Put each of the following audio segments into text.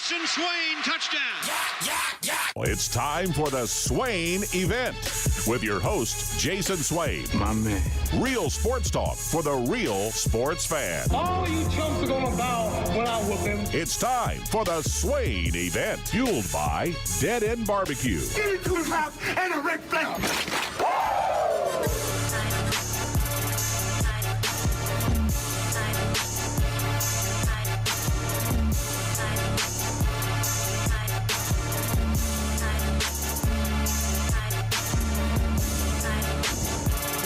Jason Swain, touchdown. It's time for the Swain Event with your host, Jason Swain. My man. Real sports talk for the real sports fan. All you chumps are gonna bow when I whoop him. It's time for the Swain Event, fueled by Dead End Barbecue. Give me 2 laps and a Ric Flair.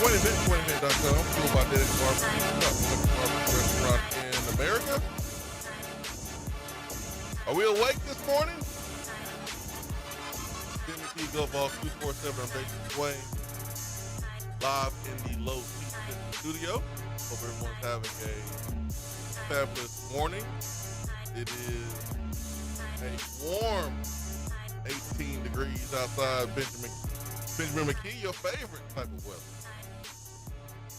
Swain Event, SwainEvent.com, fueled by Dead End Barbecue, barbecue restaurant in America. Are we awake this morning? Jimmy P. Gumball, 247. I'm Jason Swain, live in the Low Season studio. Hope everyone's having a fabulous morning. It is a warm 18 degrees outside. Benjamin McKee, your favorite type of weather.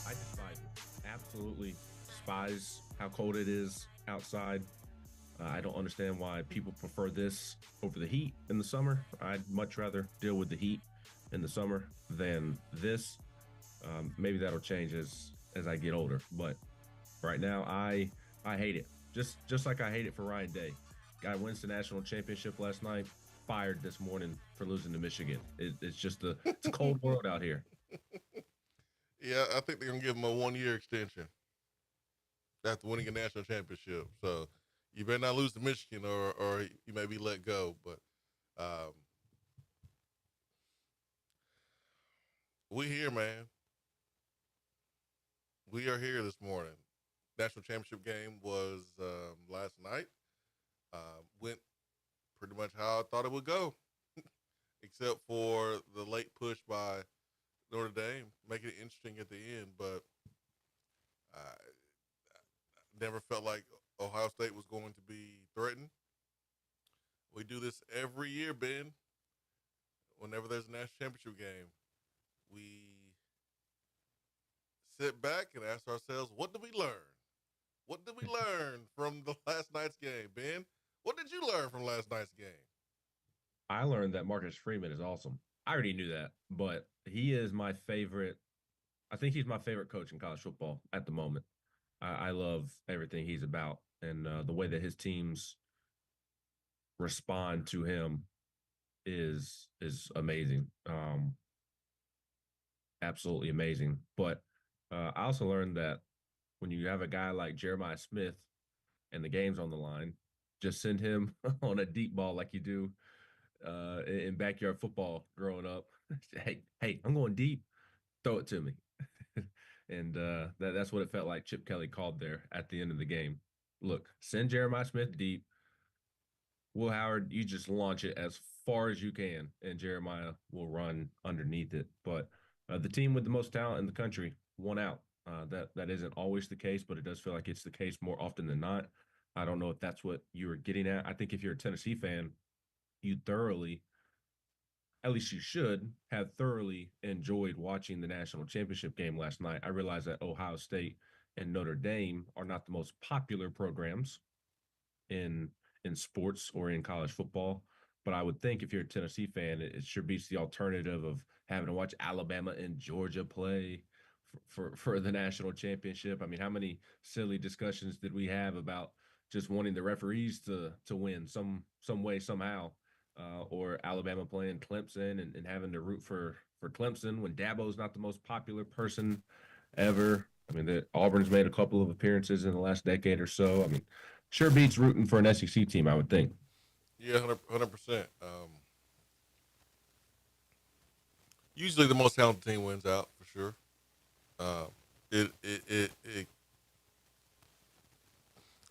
I despise it. Absolutely despise how cold it is outside. I don't understand why people prefer this over the heat in the summer. I'd much rather deal with the heat in the summer than this. Maybe that'll change as I get older. But right now, I hate it. Just like I hate it for Ryan Day. Guy wins the national championship last night. Fired this morning for losing to Michigan. It's a cold world out here. Yeah, I think they're going to give him a 1-year extension after winning a national championship. So you better not lose to Michigan or you may be let go. But we here, man. We are here this morning. National championship game was last night. Went pretty much how I thought it would go, except for the late push by Notre Dame, making it interesting at the end. But I never felt like Ohio State was going to be threatened. We do this every year, Ben. Whenever there's a national championship game, we sit back and ask ourselves, what did we learn? What did we learn from the last night's game, Ben? What did you learn from last night's game? I learned that Marcus Freeman is awesome. I already knew that, but he is my favorite. I think he's my favorite coach in college football at the moment. I love everything he's about, and the way that his teams respond to him is amazing. Absolutely amazing. But I also learned that when you have a guy like Jeremiah Smith and the game's on the line, just send him on a deep ball like you do in backyard football growing up. Hey, I'm going deep. Throw it to me. And that's what it felt like Chip Kelly called there at the end of the game. Look, send Jeremiah Smith deep. Will Howard, you just launch it as far as you can, and Jeremiah will run underneath it. But the team with the most talent in the country won out. That isn't always the case, but it does feel like it's the case more often than not. I don't know if that's what you were getting at. I think if you're a Tennessee fan, you thoroughly, at least you should, have thoroughly enjoyed watching the national championship game last night. I realize that Ohio State and Notre Dame are not the most popular programs in sports or in college football, but I would think if you're a Tennessee fan, it sure beats the alternative of having to watch Alabama and Georgia play for the national championship. I mean, how many silly discussions did we have about just wanting the referees to win some way, somehow, or Alabama playing Clemson and having to root for Clemson when Dabo's not the most popular person ever. I mean, Auburn's made a couple of appearances in the last decade or so. I mean, sure beats rooting for an SEC team, I would think. Yeah, 100%. Usually the most talented team wins out, for sure. It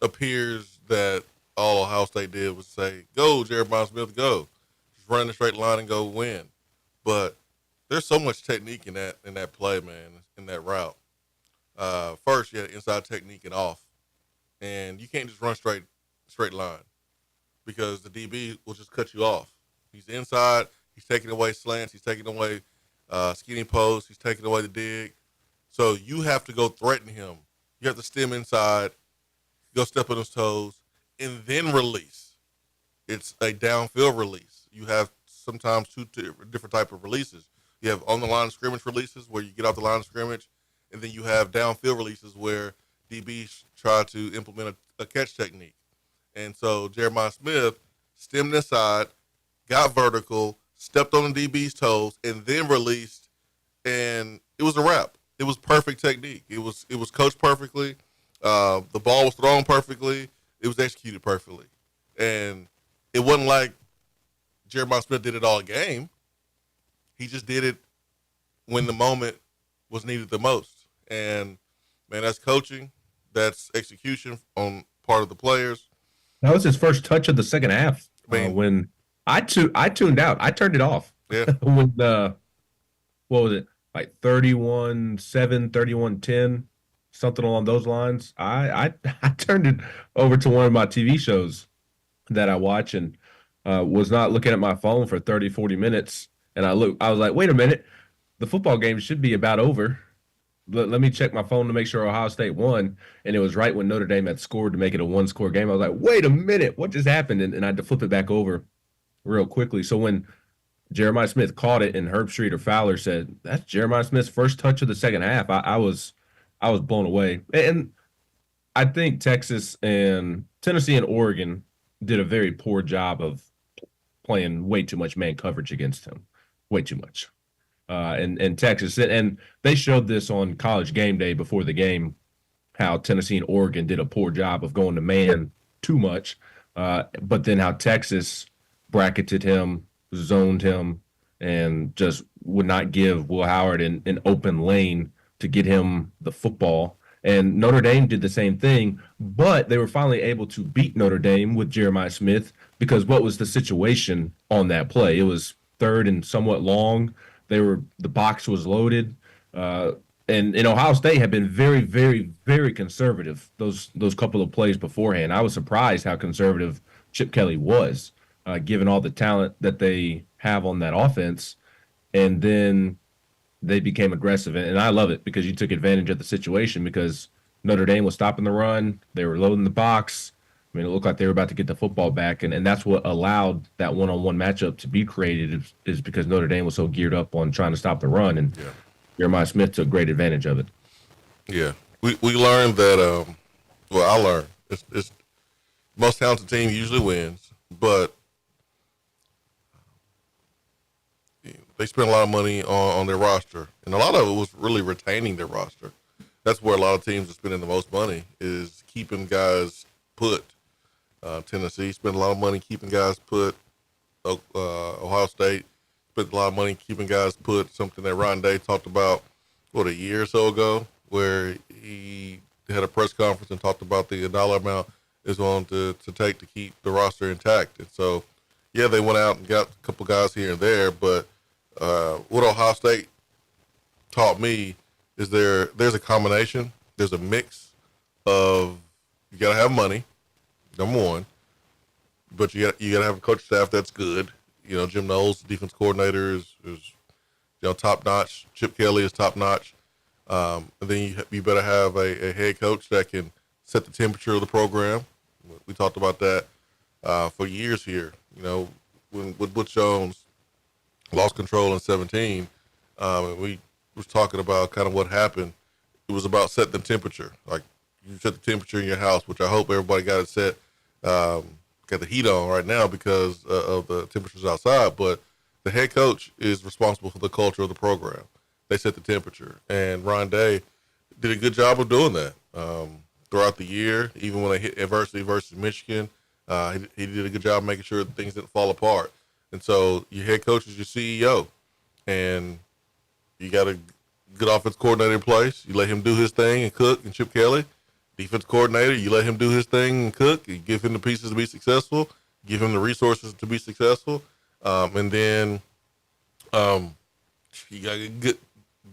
appears that all Ohio State did was say, go, Jeremiah Smith, go. Just run in a straight line and go win. But there's so much technique in that play, man, in that route. First, you had inside technique and off. And you can't just run straight line because the DB will just cut you off. He's inside. He's taking away slants. He's taking away skinny posts. He's taking away the dig. So you have to go threaten him. You have to stem inside, go step on his toes, and then release. it's a downfield release. You have sometimes two different type of releases. You have on the line of scrimmage releases where you get off the line of scrimmage, and then you have downfield releases where DBs try to implement a catch technique. And so Jeremiah Smith stemmed inside, got vertical, stepped on the DB's toes, and then released, and it was a wrap. It was perfect technique. It was coached perfectly. The ball was thrown perfectly. It was executed perfectly. And it wasn't like Jeremiah Smith did it all game. He just did it when the moment was needed the most. And, man, that's coaching. That's execution on part of the players. That was his first touch of the second half. When I tuned out. I turned it off. Yeah. When what was it? Like 31-7, 31-10, something along those lines. I turned it over to one of my TV shows that I watch and was not looking at my phone for 30, 40 minutes. And I was like, wait a minute, the football game should be about over. Let me check my phone to make sure Ohio State won. And it was right when Notre Dame had scored to make it a one-score game. I was like, wait a minute, what just happened? And I had to flip it back over real quickly. So when Jeremiah Smith caught it and Herb Street or Fowler said, that's Jeremiah Smith's first touch of the second half, I was blown away. And I think Texas and Tennessee and Oregon did a very poor job of playing way too much man coverage against him. Way too much. And Texas, and they showed this on College Game Day before the game, how Tennessee and Oregon did a poor job of going to man too much, but then how Texas bracketed him, zoned him, and just would not give Will Howard an open lane to get him the football. And Notre Dame did the same thing, but they were finally able to beat Notre Dame with Jeremiah Smith because what was the situation on that play? It was third and somewhat long. The box was loaded, and Ohio State had been very, very, very conservative those couple of plays beforehand. I was surprised how conservative Chip Kelly was, given all the talent that they have on that offense. And then they became aggressive, and I love it because you took advantage of the situation because Notre Dame was stopping the run, they were loading the box. I mean, it looked like they were about to get the football back, and that's what allowed that one-on-one matchup to be created is because Notre Dame was so geared up on trying to stop the run, and Jeremiah Smith took great advantage of it. Yeah. We learned that, I learned, it's most talented team usually wins, but they spent a lot of money on their roster, and a lot of it was really retaining their roster. That's where a lot of teams are spending the most money is keeping guys put. Tennessee spent a lot of money keeping guys put. Ohio State spent a lot of money keeping guys put, something that Ron Day talked about, a year or so ago, where he had a press conference and talked about the dollar amount is going to take to keep the roster intact. And so, yeah, they went out and got a couple guys here and there, but what Ohio State taught me is there's a combination, there's a mix of you got to have money, number one, but you got to have a coach staff that's good. You know, Jim Knowles, defense coordinator, is top notch. Chip Kelly is top notch. And then you better have a head coach that can set the temperature of the program. We talked about that for years here. You know, when Butch Jones lost control in 2017, and we was talking about kind of what happened. It was about setting the temperature. Like, you set the temperature in your house, which I hope everybody got it set, got the heat on right now because of the temperatures outside. But the head coach is responsible for the culture of the program. They set the temperature. And Ron Day did a good job of doing that throughout the year, even when they hit adversity versus Michigan. He did a good job making sure that things didn't fall apart. And so your head coach is your CEO, and you got a good offense coordinator in place. You let him do his thing and cook, and Chip Kelly, defense coordinator, you let him do his thing and cook. You give him the pieces to be successful, give him the resources to be successful, and then you got to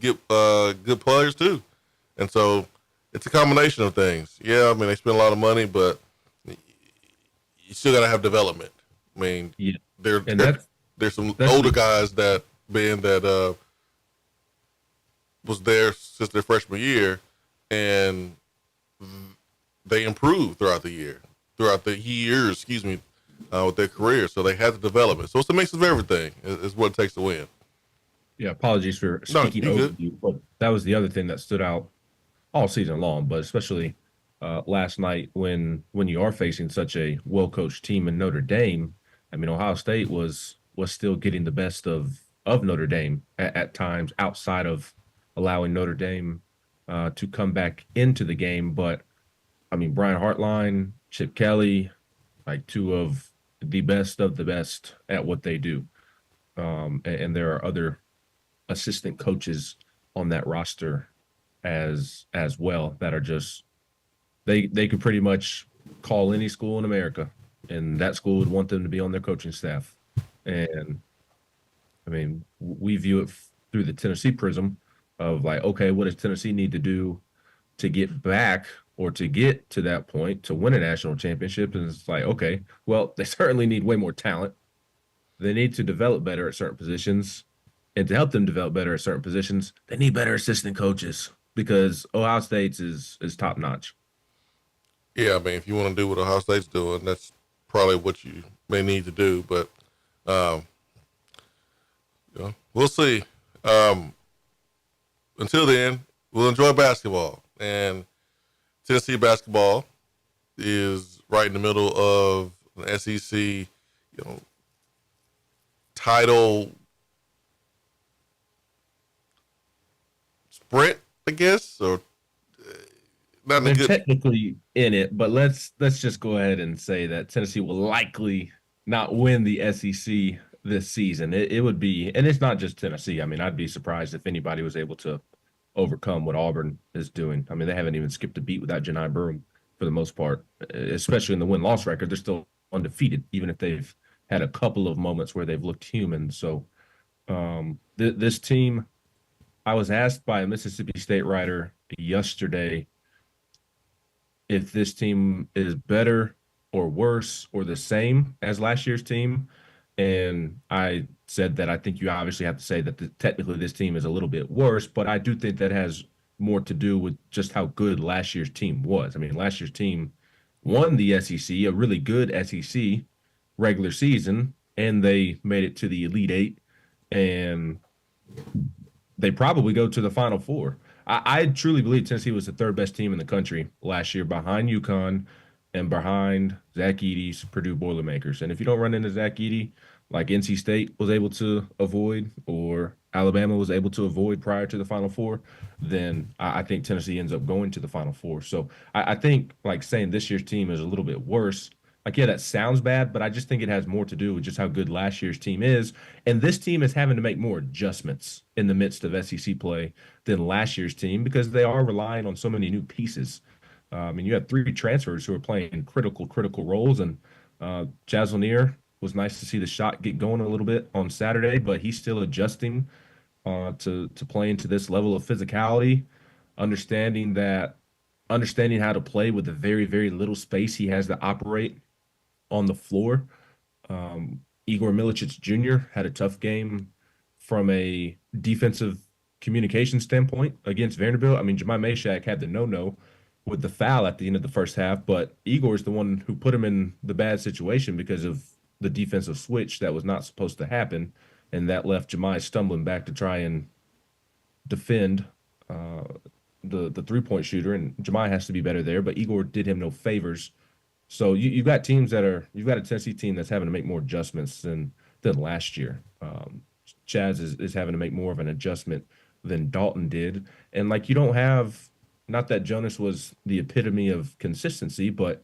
get good players too. And so it's a combination of things. Yeah, I mean, they spend a lot of money, but you still got to have development. I mean, yeah. There's some older guys that was there since their freshman year, and they improved throughout the years. with their career. So they had to develop it. So it's a mix of everything. Is what it takes to win. Yeah, apologies for No, speaking you over good. you, but that was the other thing that stood out all season long, but especially last night when you are facing such a well coached team in Notre Dame. I mean, Ohio State was still getting the best of Notre Dame at times outside of allowing Notre Dame to come back into the game. But I mean, Brian Hartline, Chip Kelly, like two of the best at what they do. And there are other assistant coaches on that roster as well that are just they could pretty much call any school in America, and that school would want them to be on their coaching staff. And I mean, we view it through the Tennessee prism of like, okay, what does Tennessee need to do to get back or to get to that point to win a national championship? And it's like, okay, well, they certainly need way more talent. They need to develop better at certain positions. And to help them develop better at certain positions, they need better assistant coaches because Ohio State's is top notch. Yeah, I mean, if you want to do what Ohio State's doing, that's probably what you may need to do. But we'll see. Until then, we'll enjoy basketball. And Tennessee basketball is right in the middle of an SEC, title sprint, I guess, or not They're a good. technically in it, but let's just go ahead and say that Tennessee will likely not win the SEC this season. It would be, and it's not just Tennessee. I mean, I'd be surprised if anybody was able to overcome what Auburn is doing. I mean, they haven't even skipped a beat without Janai Burham for the most part, especially in the win-loss record. They're still undefeated, even if they've had a couple of moments where they've looked human. So this team, I was asked by a Mississippi State writer yesterday if this team is better or worse or the same as last year's team. And I said that I think you obviously have to say that technically this team is a little bit worse, but I do think that has more to do with just how good last year's team was. I mean, last year's team won the SEC, a really good SEC regular season, and they made it to the Elite Eight. And they probably go to the Final Four. I truly believe Tennessee was the third best team in the country last year behind UConn and behind Zach Edey's Purdue Boilermakers. And if you don't run into Zach Edey, like NC State was able to avoid or Alabama was able to avoid prior to the Final Four, then I think Tennessee ends up going to the Final Four. So I think like saying this year's team is a little bit worse. Like, yeah, that sounds bad, but I just think it has more to do with just how good last year's team is. And this team is having to make more adjustments in the midst of SEC play than last year's team because they are relying on so many new pieces. And you have three transfers who are playing critical roles. And Jaz Lanier was nice to see the shot get going a little bit on Saturday, but he's still adjusting to playing to this level of physicality, understanding how to play with the very, very little space he has to operate on the floor. Igor Milicic Jr. had a tough game from a defensive communication standpoint against Vanderbilt. I mean, Jemai Meshack had the no-no with the foul at the end of the first half, but Igor is the one who put him in the bad situation because of the defensive switch that was not supposed to happen, and that left Jemai stumbling back to try and defend the three-point shooter, and Jemai has to be better there, but Igor did him no favors. So you've got you've got a Tennessee team that's having to make more adjustments than last year. Chaz is having to make more of an adjustment than Dalton did. And like you don't have, not that Jonas was the epitome of consistency, but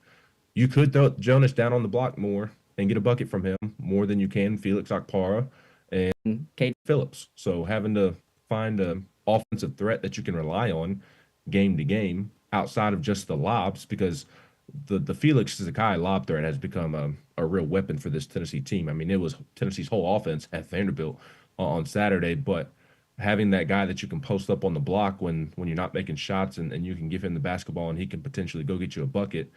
you could throw Jonas down on the block more and get a bucket from him more than you can Felix Okpara and Kate Phillips. So having to find an offensive threat that you can rely on game to game outside of just the lobs, because the Felix Zakai lob threat has become a real weapon for this Tennessee team. I mean, it was Tennessee's whole offense at Vanderbilt on Saturday, but having that guy that you can post up on the block when you're not making shots and you can give him the basketball and he can potentially go get you a bucket,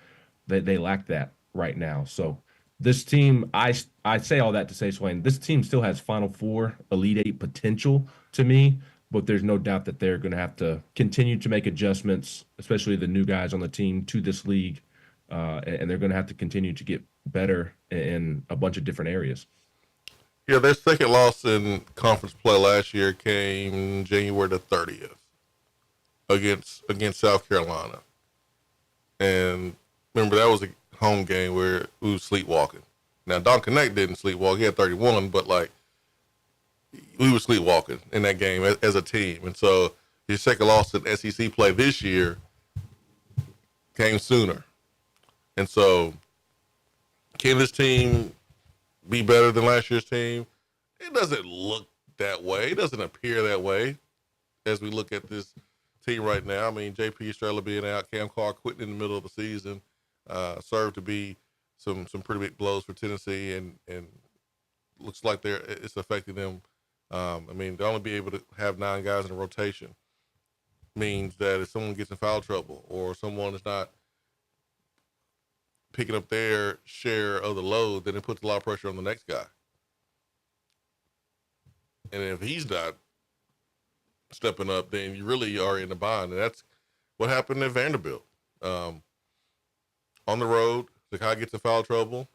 they lack that right now. So this team, I say all that to say, Swain, this team still has Final Four, Elite Eight potential to me, but there's no doubt that they're going to have to continue to make adjustments, especially the new guys on the team to this league. And they're going to have to continue to get better in a bunch of different areas. Yeah, their second loss in conference play last year came January the 30th against South Carolina. And remember, that was a home game where we were sleepwalking. Now, Don Connect didn't sleepwalk. He had 31, but, like, we were sleepwalking in that game as a team. And so his second loss in SEC play this year came sooner. And so can this team be better than last year's team? It doesn't look that way. It doesn't appear that way as we look at this team right now. I mean, J.P. Estrella being out, Cam Carr quitting in the middle of the season, served to be some pretty big blows for Tennessee, and looks like it's affecting them. I mean, to only be able to have 9 guys in a rotation means that if someone gets in foul trouble or someone is not picking up their share of the load, then it puts a lot of pressure on the next guy. And if he's not stepping up, then you really are in a bind. And that's what happened at Vanderbilt. On the road, the guy gets in foul trouble.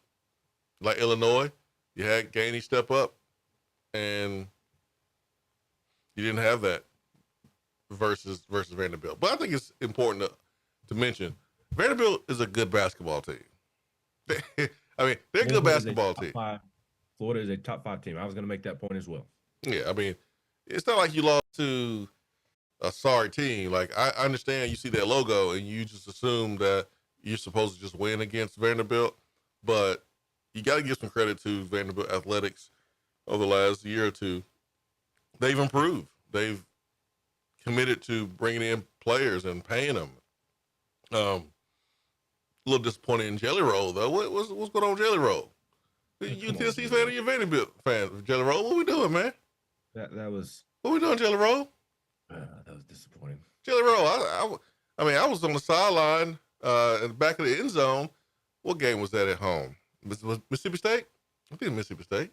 Like Illinois, you had Gainey step up, and you didn't have that versus Vanderbilt. But I think it's important to mention Vanderbilt is a good basketball team. I mean, they're a good basketball team. Florida is a top 5 team. I was going to make that point as well. Yeah, I mean, it's not like you lost to a sorry team. Like, I understand you see that logo and you just assume that you're supposed to just win against Vanderbilt, but you got to give some credit to Vanderbilt athletics over the last year or two. They've improved. They've committed to bringing in players and paying them. A little disappointed in Jelly Roll, though. What's going on with Jelly Roll? You Tennessee fan or you Vanderbilt fan? Jelly Roll, what we doing, man? That was. What we doing, Jelly Roll? That was disappointing. Jelly Roll, I mean, I was on the sideline in the back of the end zone. What game was that at home? Mississippi State? I think Mississippi State.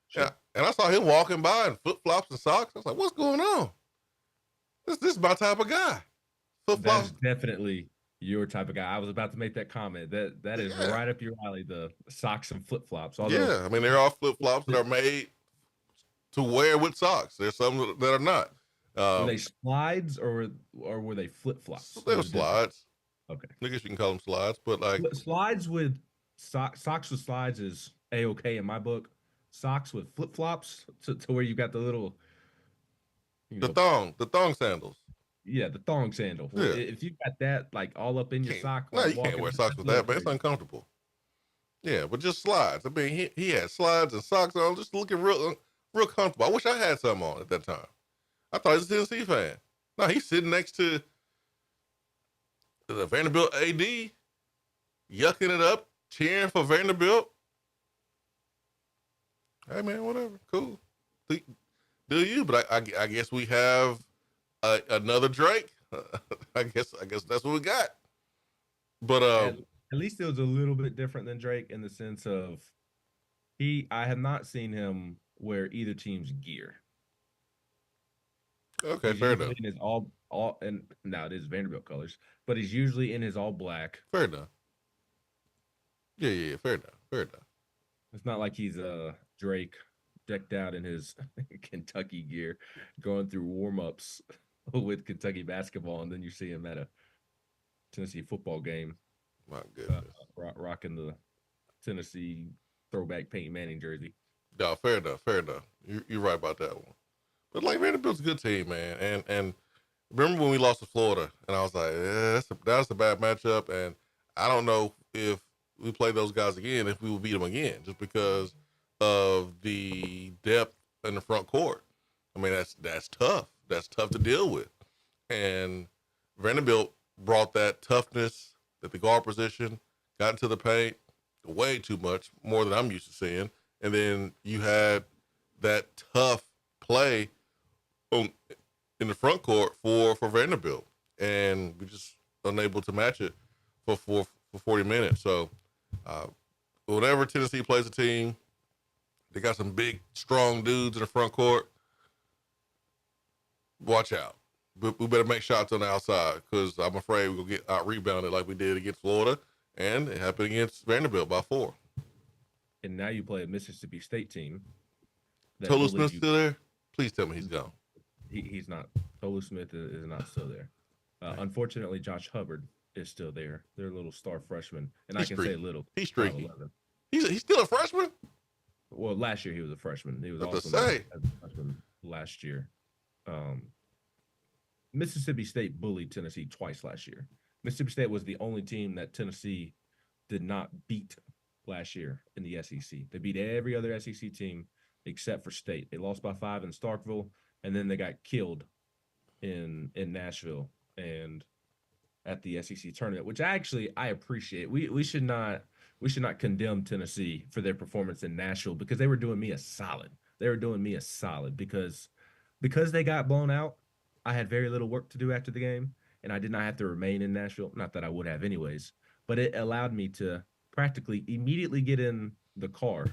Sure. Yeah, and I saw him walking by in flip-flops and socks. I was like, what's going on? This is my type of guy. That's definitely your type of guy. I was about to make that comment. That is right up your alley, the socks and flip-flops. Yeah, I mean, they're all flip-flops that are made to wear with socks. There's some that are not. Were they slides or were they flip-flops? They were slides. Okay. I guess you can call them slides, but like slides with socks with slides is A-okay in my book. Socks with flip-flops to where you got the little the thong sandals. Yeah, the thong sandal. Yeah. If you got that like all up in your sock, no, you can't wear socks with that, man. It's uncomfortable. Yeah, but just slides. I mean, he had slides and socks on, just looking real comfortable. I wish I had some on at that time. I thought he was a Tennessee fan. No, he's sitting next to the Vanderbilt AD, yucking it up, cheering for Vanderbilt. Hey, man, whatever. Cool. Do you? But I guess we have another Drake. I guess that's what we got. But at least it was a little bit different than Drake in the sense of I have not seen him wear either team's gear. Okay, fair enough. In his all and now it is Vanderbilt colors, but he's usually in his all black. Fair enough. Yeah, fair enough. It's not like he's Drake decked out in his Kentucky gear going through warm-ups with Kentucky basketball, and then you see him at a Tennessee football game. My goodness. Rocking the Tennessee throwback Peyton Manning jersey. No, fair enough. You're right about that one. But like Vanderbilt's a good team, man. And remember when we lost to Florida, and I was like, that's a bad matchup, and I don't know if we play those guys again, if we will beat them again, just because of the depth in the front court. I mean, that's tough. That's tough to deal with. And Vanderbilt brought that toughness at the guard position, got into the paint way too much, more than I'm used to seeing. And then you had that tough play in the front court for Vanderbilt. And we just unable to match it for 40 minutes. So whenever Tennessee plays a team, they got some big, strong dudes in the front court. Watch out. We better make shots on the outside because I'm afraid we're going to get out-rebounded like we did against Florida. and it happened against Vanderbilt by 4. And now you play a Mississippi State team that Tolu bullied Smith you. still there? Please tell me he's gone. He's not. Tolu Smith is not still there. Unfortunately, Josh Hubbard is still there. They're a little star freshman, and He's I can streaky. say little. He's streaky. 11. He's still a freshman? Well, last year he was a freshman. He was What to also say? as a freshman last year. Mississippi State bullied Tennessee twice last year. Mississippi State was the only team that Tennessee did not beat last year in the SEC. They beat every other SEC team except for State. They lost by 5 in Starkville, and then they got killed in Nashville and at the SEC tournament, which I appreciate. We should not condemn Tennessee for their performance in Nashville because they were doing me a solid. They were doing me a solid because they got blown out. I had very little work to do after the game, and I did not have to remain in Nashville. Not that I would have anyways, but it allowed me to practically immediately get in the car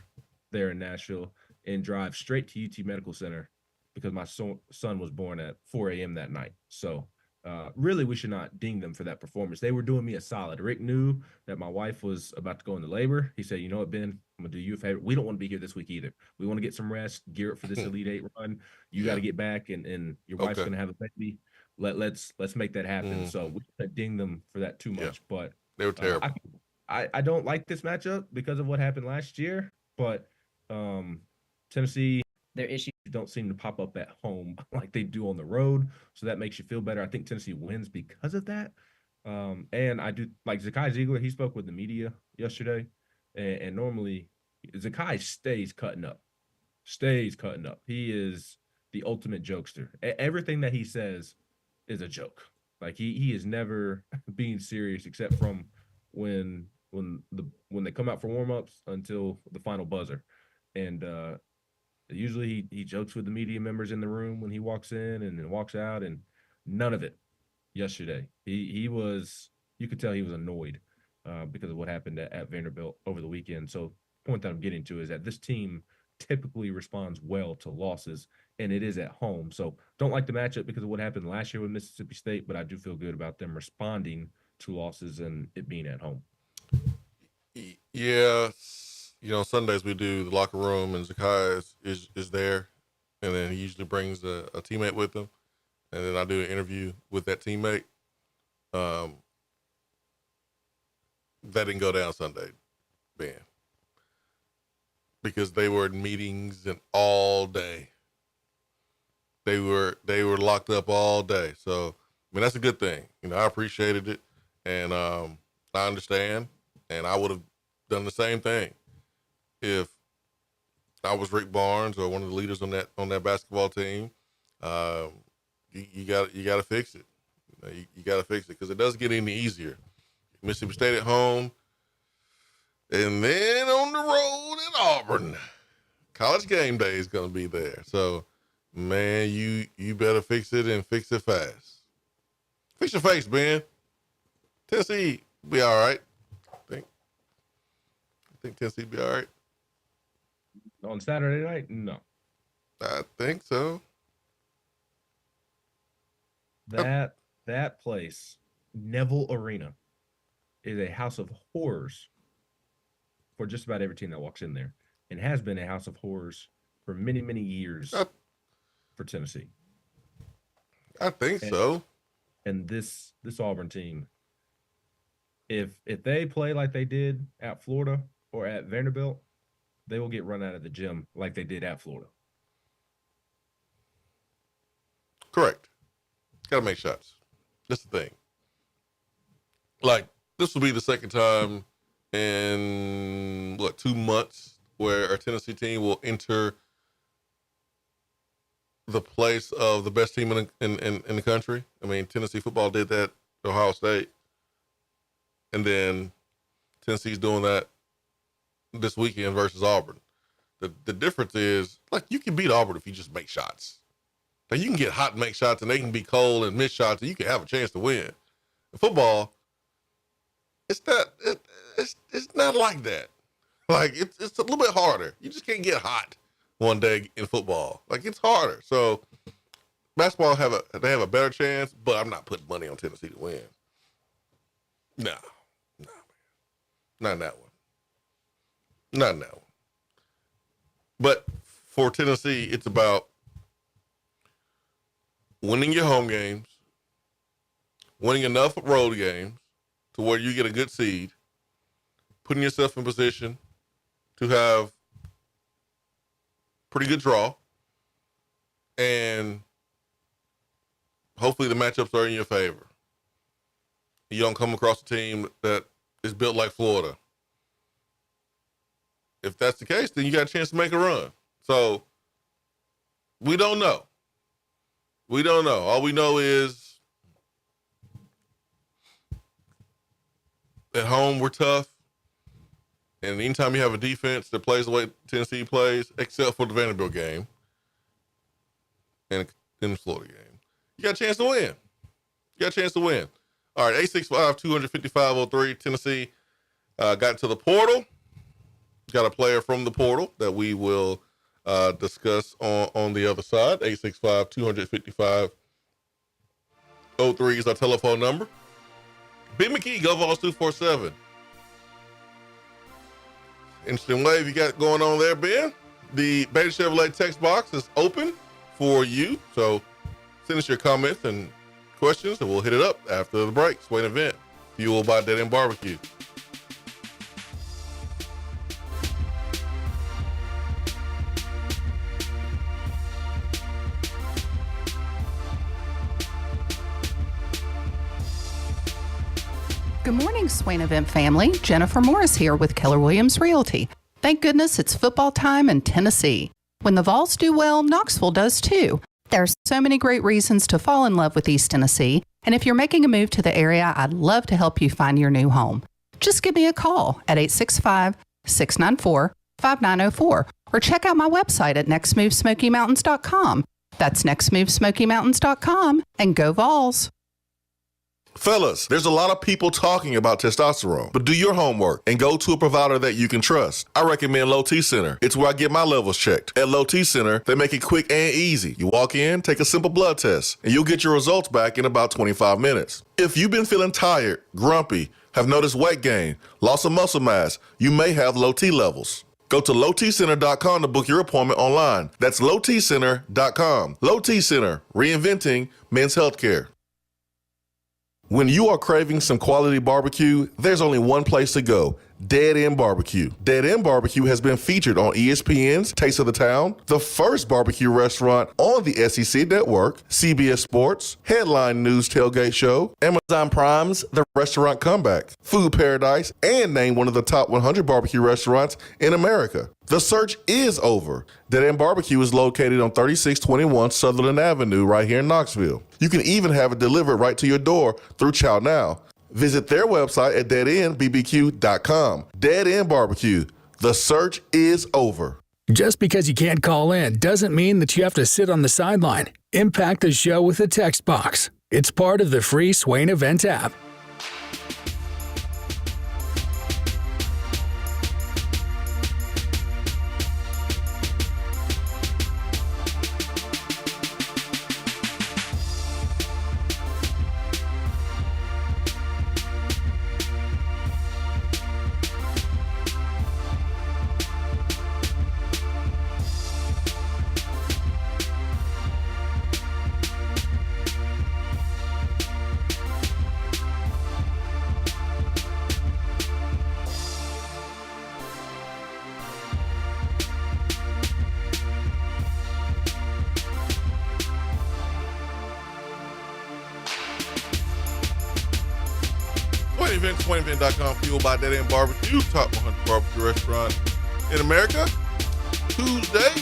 there in Nashville and drive straight to UT Medical Center because my son was born at 4 a.m. that night. So really, we should not ding them for that performance. They were doing me a solid. Rick knew that my wife was about to go into labor. He said, you know what, Ben, I'm going to do you a favor. We don't want to be here this week either. We want to get some rest, gear up for this Elite Eight run. You got to get back, and your wife's going to have a baby. Let's make that happen. So we can't ding them for that too much. But they were terrible. I don't like this matchup because of what happened last year, but Tennessee, their issues don't seem to pop up at home like they do on the road. So that makes you feel better. I think Tennessee wins because of that. And I do like Zakai Ziegler. He spoke with the media yesterday, and normally Zakai stays cutting up. He is the ultimate jokester. Everything that he says is a joke. Like he is never being serious except from when they come out for warm-ups until the final buzzer. And usually he jokes with the media members in the room when he walks in and then walks out, and none of it yesterday. He was, you could tell he was annoyed because of what happened at Vanderbilt over the weekend. So the point that I'm getting to is that this team typically responds well to losses, and it is at home. So don't like the matchup because of what happened last year with Mississippi State, but I do feel good about them responding to losses and it being at home. Yeah. Sundays we do the locker room, and Zakai is there, and then he usually brings a teammate with him, and then I do an interview with that teammate. That didn't go down Sunday, Ben, because they were in meetings and all day. They were locked up all day. So I mean that's a good thing. I appreciated it, and I understand, and I would have done the same thing if I was Rick Barnes or one of the leaders on that basketball team. You got to fix it. You got to fix it because it does get any easier. Mississippi State at home, and then on the road at Auburn. College game day is going to be there. So, man, you better fix it and fix it fast. Fix your face, Ben. Tennessee be all right. I think Tennessee be all right. On Saturday night? No. I think so. That place, Neville Arena, is a house of horrors for just about every team that walks in there, and has been a house of horrors for many, many years for Tennessee. I think so. And this Auburn team, if they play like they did at Florida or at Vanderbilt, they will get run out of the gym like they did at Florida. Correct. Got to make shots. That's the thing. Like, this will be the second time in, 2 months where our Tennessee team will enter the place of the best team in the country. I mean, Tennessee football did that at Ohio State. And then Tennessee's doing that this weekend versus Auburn. The difference is, you can beat Auburn if you just make shots. Like, you can get hot and make shots, and they can be cold and miss shots, and you can have a chance to win. In football, it's not like that. Like, it's a little bit harder. You just can't get hot one day in football. Like, it's harder. So basketball they have a better chance, but I'm not putting money on Tennessee to win. No, man. Not in that one. Not in that one. But for Tennessee, it's about winning your home games, winning enough road games to where you get a good seed, putting yourself in position to have pretty good draw, and hopefully the matchups are in your favor. You don't come across a team that is built like Florida. If that's the case, then you got a chance to make a run. So we don't know. We don't know. All we know is at home we're tough. And anytime you have a defense that plays the way Tennessee plays, except for the Vanderbilt game and the Florida game, you got a chance to win. You got a chance to win. All right, 865-255-03. Tennessee got into the portal. Got a player from the portal that we will discuss on the other side. 865-255-03 is our telephone number. Ben McKee, Go Vols 247. Interesting wave you got going on there, Ben. The Beta Chevrolet text box is open for you. So send us your comments and questions, and we'll hit it up after the break. Swain Event, fueled by Dead End Barbecue. Good morning, Swain Event family. Jennifer Morris here with Keller Williams Realty. Thank goodness it's football time in Tennessee. When the Vols do well, Knoxville does too. There's so many great reasons to fall in love with East Tennessee, and if you're making a move to the area, I'd love to help you find your new home. Just give me a call at 865-694-5904 or check out my website at nextmovesmokymountains.com. That's nextmovesmokymountains.com, and go Vols. Fellas, there's a lot of people talking about testosterone, but do your homework and go to a provider that you can trust. I recommend Low T Center. It's where I get my levels checked. At Low T Center, they make it quick and easy. You walk in, take a simple blood test, and you'll get your results back in about 25 minutes. If you've been feeling tired, grumpy, have noticed weight gain, loss of muscle mass, you may have low T levels. Go to lowtcenter.com to book your appointment online. That's lowtcenter.com. Low T Center, reinventing men's healthcare. When you are craving some quality barbecue, there's only one place to go. Dead End Barbecue. Dead End Barbecue has been featured on ESPN's Taste of the Town, the first barbecue restaurant on the SEC Network, CBS Sports, Headline News Tailgate Show, Amazon Prime's The Restaurant Comeback, Food Paradise, and named one of the top 100 barbecue restaurants in America. The search is over. Dead End Barbecue is located on 3621 Sutherland Avenue right here in Knoxville. You can even have it delivered right to your door through Chow Now. Visit their website at deadendbbq.com. Dead End Barbecue. The search is over. Just because you can't call in doesn't mean that you have to sit on the sideline. Impact the show with a text box. It's part of the free Swain Event app. SwainEvent.com, fueled by Dead End Barbecue, top 100 barbecue restaurant in America. Tuesday,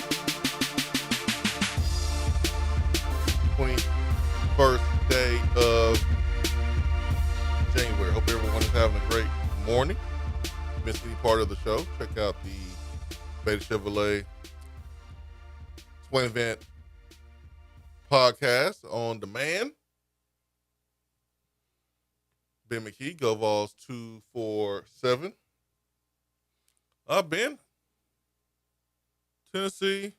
21st day of January. Hope everyone is having a great morning. If you missed any part of the show, check out the Beta Chevrolet Swain Event podcast on demand. Ben McKee, Go Vols 247. Ben, Tennessee,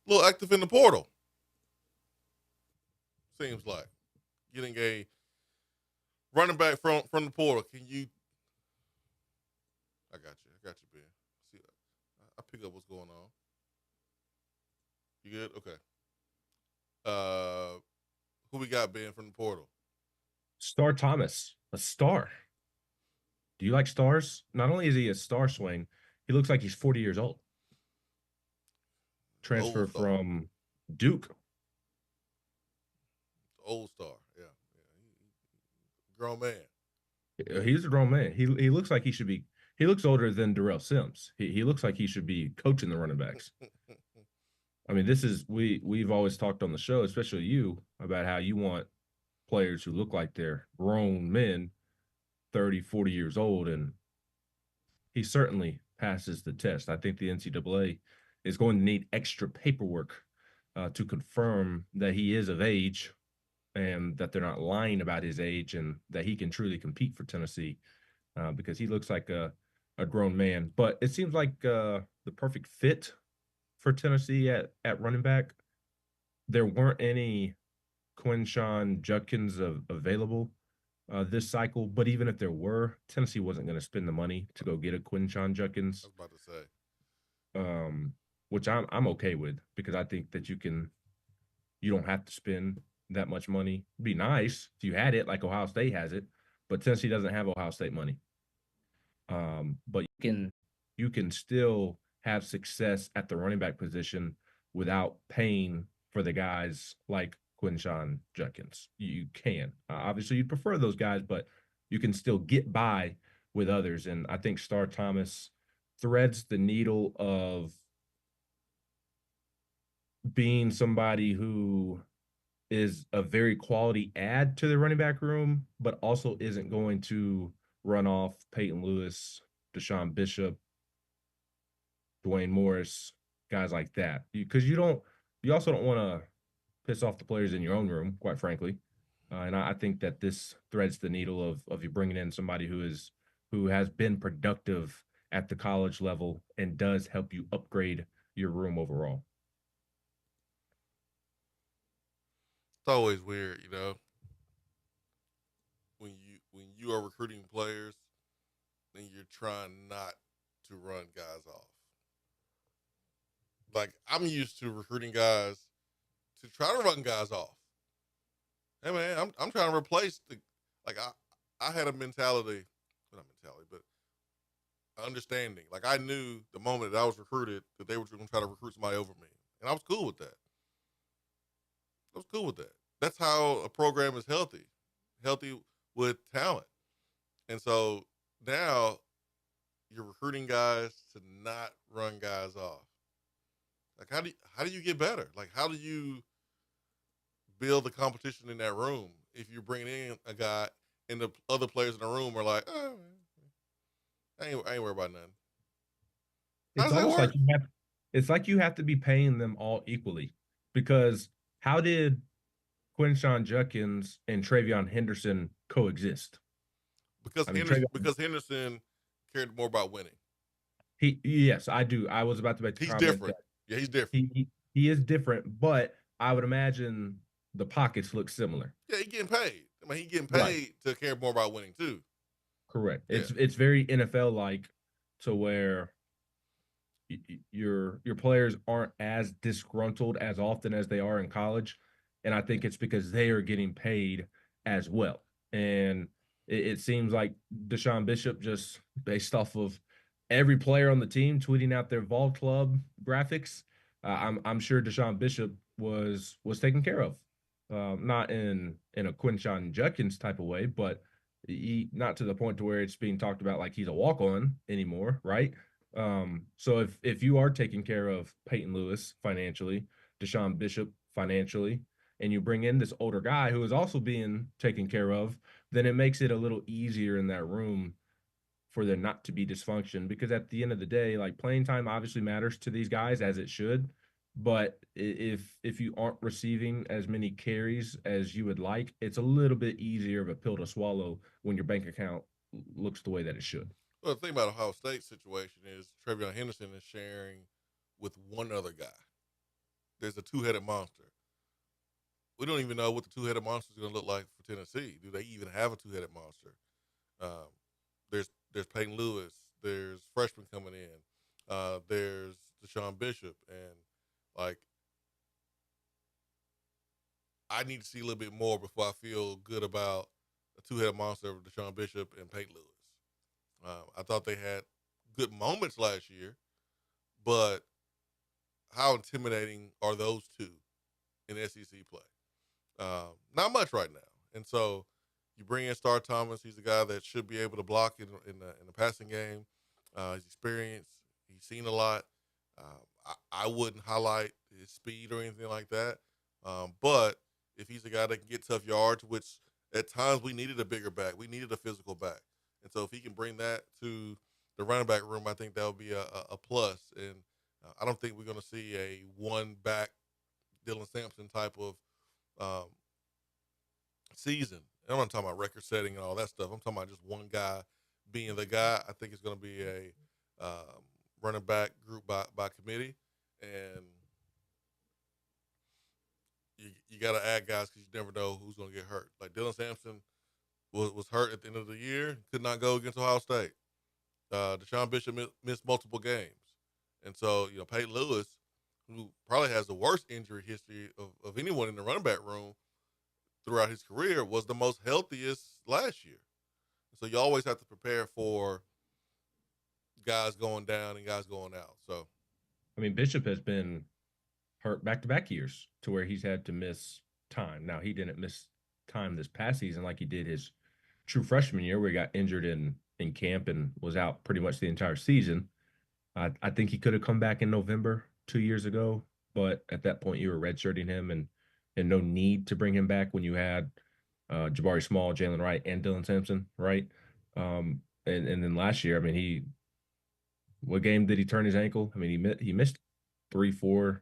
a little active in the portal. Seems like getting a running back from the portal. Can you I got you. Ben. See, I pick up what's going on. You good? Okay. Who we got, Ben, from the portal? Star Thomas, a star. Do you like stars? Not only is he a star, Swain, he looks like he's 40 years old. Transfer Old star. from Duke. Old star. Yeah. Grown man. He's a grown man. He looks like he should be. He looks older than Darrell Sims. He looks like he should be coaching the running backs. I mean, we've always talked on the show, especially you, about how you want players who look like they're grown men, 30, 40 years old, and he certainly passes the test. I think the NCAA is going to need extra paperwork to confirm that he is of age and that they're not lying about his age and that he can truly compete for Tennessee because he looks like a grown man. But it seems like the perfect fit for Tennessee at running back. There weren't any Quinshon Judkins available this cycle, but even if there were, Tennessee wasn't going to spend the money to go get a Quinshon Judkins. I was about to say. Which I'm okay with because I think that you don't have to spend that much money. It'd be nice if you had it like Ohio State has it, but Tennessee doesn't have Ohio State money. But you can still have success at the running back position without paying for the guys like Quinshon Judkins. You can. Obviously, you'd prefer those guys, but you can still get by with others. And I think Star Thomas threads the needle of being somebody who is a very quality add to the running back room, but also isn't going to run off Peyton Lewis, Deshaun Bishop, Dwayne Morris, guys like that. Because you also don't want to piss off the players in your own room, quite frankly. And I think that this threads the needle of you bringing in somebody who has been productive at the college level and does help you upgrade your room overall. It's always weird, when you are recruiting players and you're trying not to run guys off. Like, I'm used to recruiting guys to try to run guys off. Hey man, I'm trying to replace I had a mentality, not mentality, but understanding. Like, I knew the moment that I was recruited that they were going to try to recruit somebody over me, and I was cool with that. That's how a program is healthy with talent. And so now you're recruiting guys to not run guys off. Like, how do you get better? Like, how do you build the competition in that room if you're bringing in a guy and the other players in the room are like, oh, I ain't worried about nothing. It's almost like you have to be paying them all equally, because how did Quinshon Judkins and TreVeyon Henderson coexist? Because Henderson cared more about winning. Yes, I do. I was about to make the he's comment different. Yeah, he's different. He is different, but I would imagine the pockets look similar. Yeah, he's getting paid. I mean, he's getting paid to care more about winning too. Correct. Yeah. It's very NFL like, to where your players aren't as disgruntled as often as they are in college, and I think it's because they are getting paid as well. And it seems like Deshaun Bishop, just based off of every player on the team tweeting out their Vol Club graphics, I'm sure Deshaun Bishop was taken care of, not in a Quinshon Judkins type of way, but not to the point to where it's being talked about like he's a walk-on anymore, right? So if you are taking care of Peyton Lewis financially, Deshaun Bishop financially, and you bring in this older guy who is also being taken care of, then it makes it a little easier in that room for there not to be dysfunction. Because at the end of the day, like, playing time obviously matters to these guys, as it should. But if you aren't receiving as many carries as you would like, it's a little bit easier of a pill to swallow when your bank account looks the way that it should. Well, the thing about Ohio State's situation is TreVeyon Henderson is sharing with one other guy. There's a two-headed monster. We don't even know what the two-headed monster is going to look like for Tennessee. Do they even have a two-headed monster? There's Peyton Lewis. There's freshmen coming in. There's Deshaun Bishop, and like I need to see a little bit more before I feel good about a two-headed monster of Deshaun Bishop and Peyton Lewis. I thought they had good moments last year, but how intimidating are those two in SEC play? Not much right now. And so you bring in Star Thomas. He's a guy that should be able to block in the passing game. He's experienced. He's seen a lot. I wouldn't highlight his speed or anything like that. But if he's a guy that can get tough yards, which at times we needed a bigger back. We needed a physical back. And so if he can bring that to the running back room, I think that would be a plus. And I don't think we're going to see a one-back Dylan Sampson type of season. I'm not talking about record setting and all that stuff. I'm talking about just one guy being the guy. I think it's going to be a running back group by committee. And you got to add guys because you never know who's going to get hurt. Like Dylan Sampson was hurt at the end of the year, could not go against Ohio State. Deshaun Bishop missed multiple games. And so, Peyton Lewis, who probably has the worst injury history of anyone in the running back room throughout his career, was the most healthiest last year. So you always have to prepare for guys going down and guys going out. So, I mean, Bishop has been hurt back-to-back years to where he's had to miss time. Now, he didn't miss time this past season like he did his true freshman year where he got injured in camp and was out pretty much the entire season. I think he could have come back in November 2 years ago, but at that point you were redshirting him and no need to bring him back when you had Jabari Small, Jalen Wright, and Dylan Sampson, right? And then last year, I mean, what game did he turn his ankle? I mean, he missed 3-4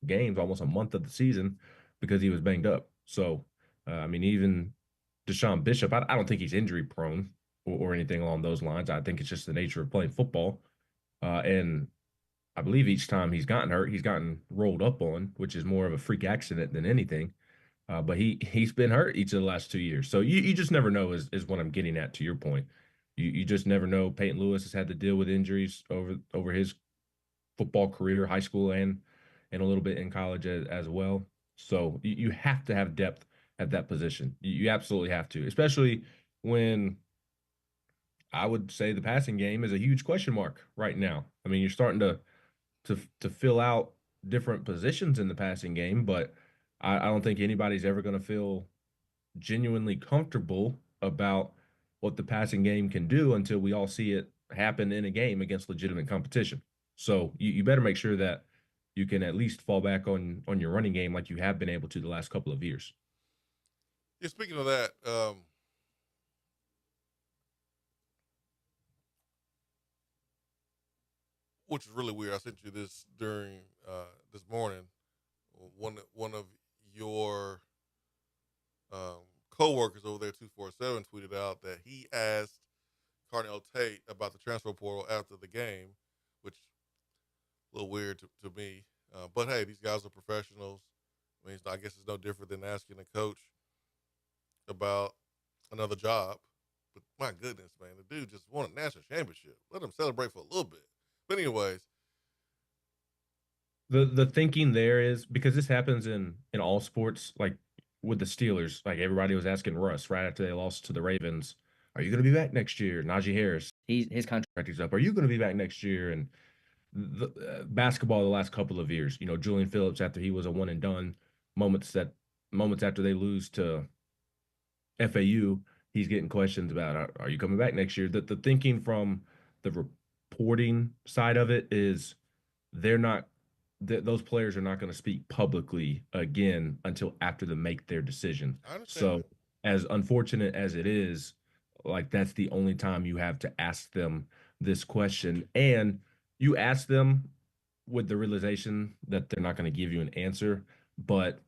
games, almost a month of the season because he was banged up. So, I mean, even Deshaun Bishop, I don't think he's injury prone or anything along those lines. I think it's just the nature of playing football. And I believe each time he's gotten hurt, he's gotten rolled up on, which is more of a freak accident than anything. But he's been hurt each of the last 2 years. So you just never know is what I'm getting at, to your point. You just never know. Peyton Lewis has had to deal with injuries over his football career, high school and a little bit in college as well. So you have to have depth at that position. You absolutely have to, especially when I would say the passing game is a huge question mark right now. I mean, you're starting to fill out different positions in the passing game, but I don't think anybody's ever going to feel genuinely comfortable about what the passing game can do until we all see it happen in a game against legitimate competition. So you better make sure that you can at least fall back on your running game like you have been able to the last couple of years. Yeah, speaking of that, which is really weird. I sent you this during this morning. One of your coworkers over there, 247, tweeted out that he asked Carnell Tate about the transfer portal after the game, which is a little weird to me. But hey, these guys are professionals. I mean, I guess it's no different than asking a coach about another job. But my goodness, man, the dude just won a national championship. Let him celebrate for a little bit. But anyways, the thinking there is because this happens in all sports, like with the Steelers, like everybody was asking Russ right after they lost to the Ravens, are you going to be back next year? Najee Harris, his contract is up. Are you going to be back next year? And the basketball the last couple of years, Julian Phillips after he was a one and done, moments after they lose to FAU, he's getting questions about are you coming back next year? The thinking from the reporting side of it is those players are not going to speak publicly again until after they make their decision. So as unfortunate as it is, like that's the only time you have to ask them this question. And you ask them with the realization that they're not going to give you an answer, but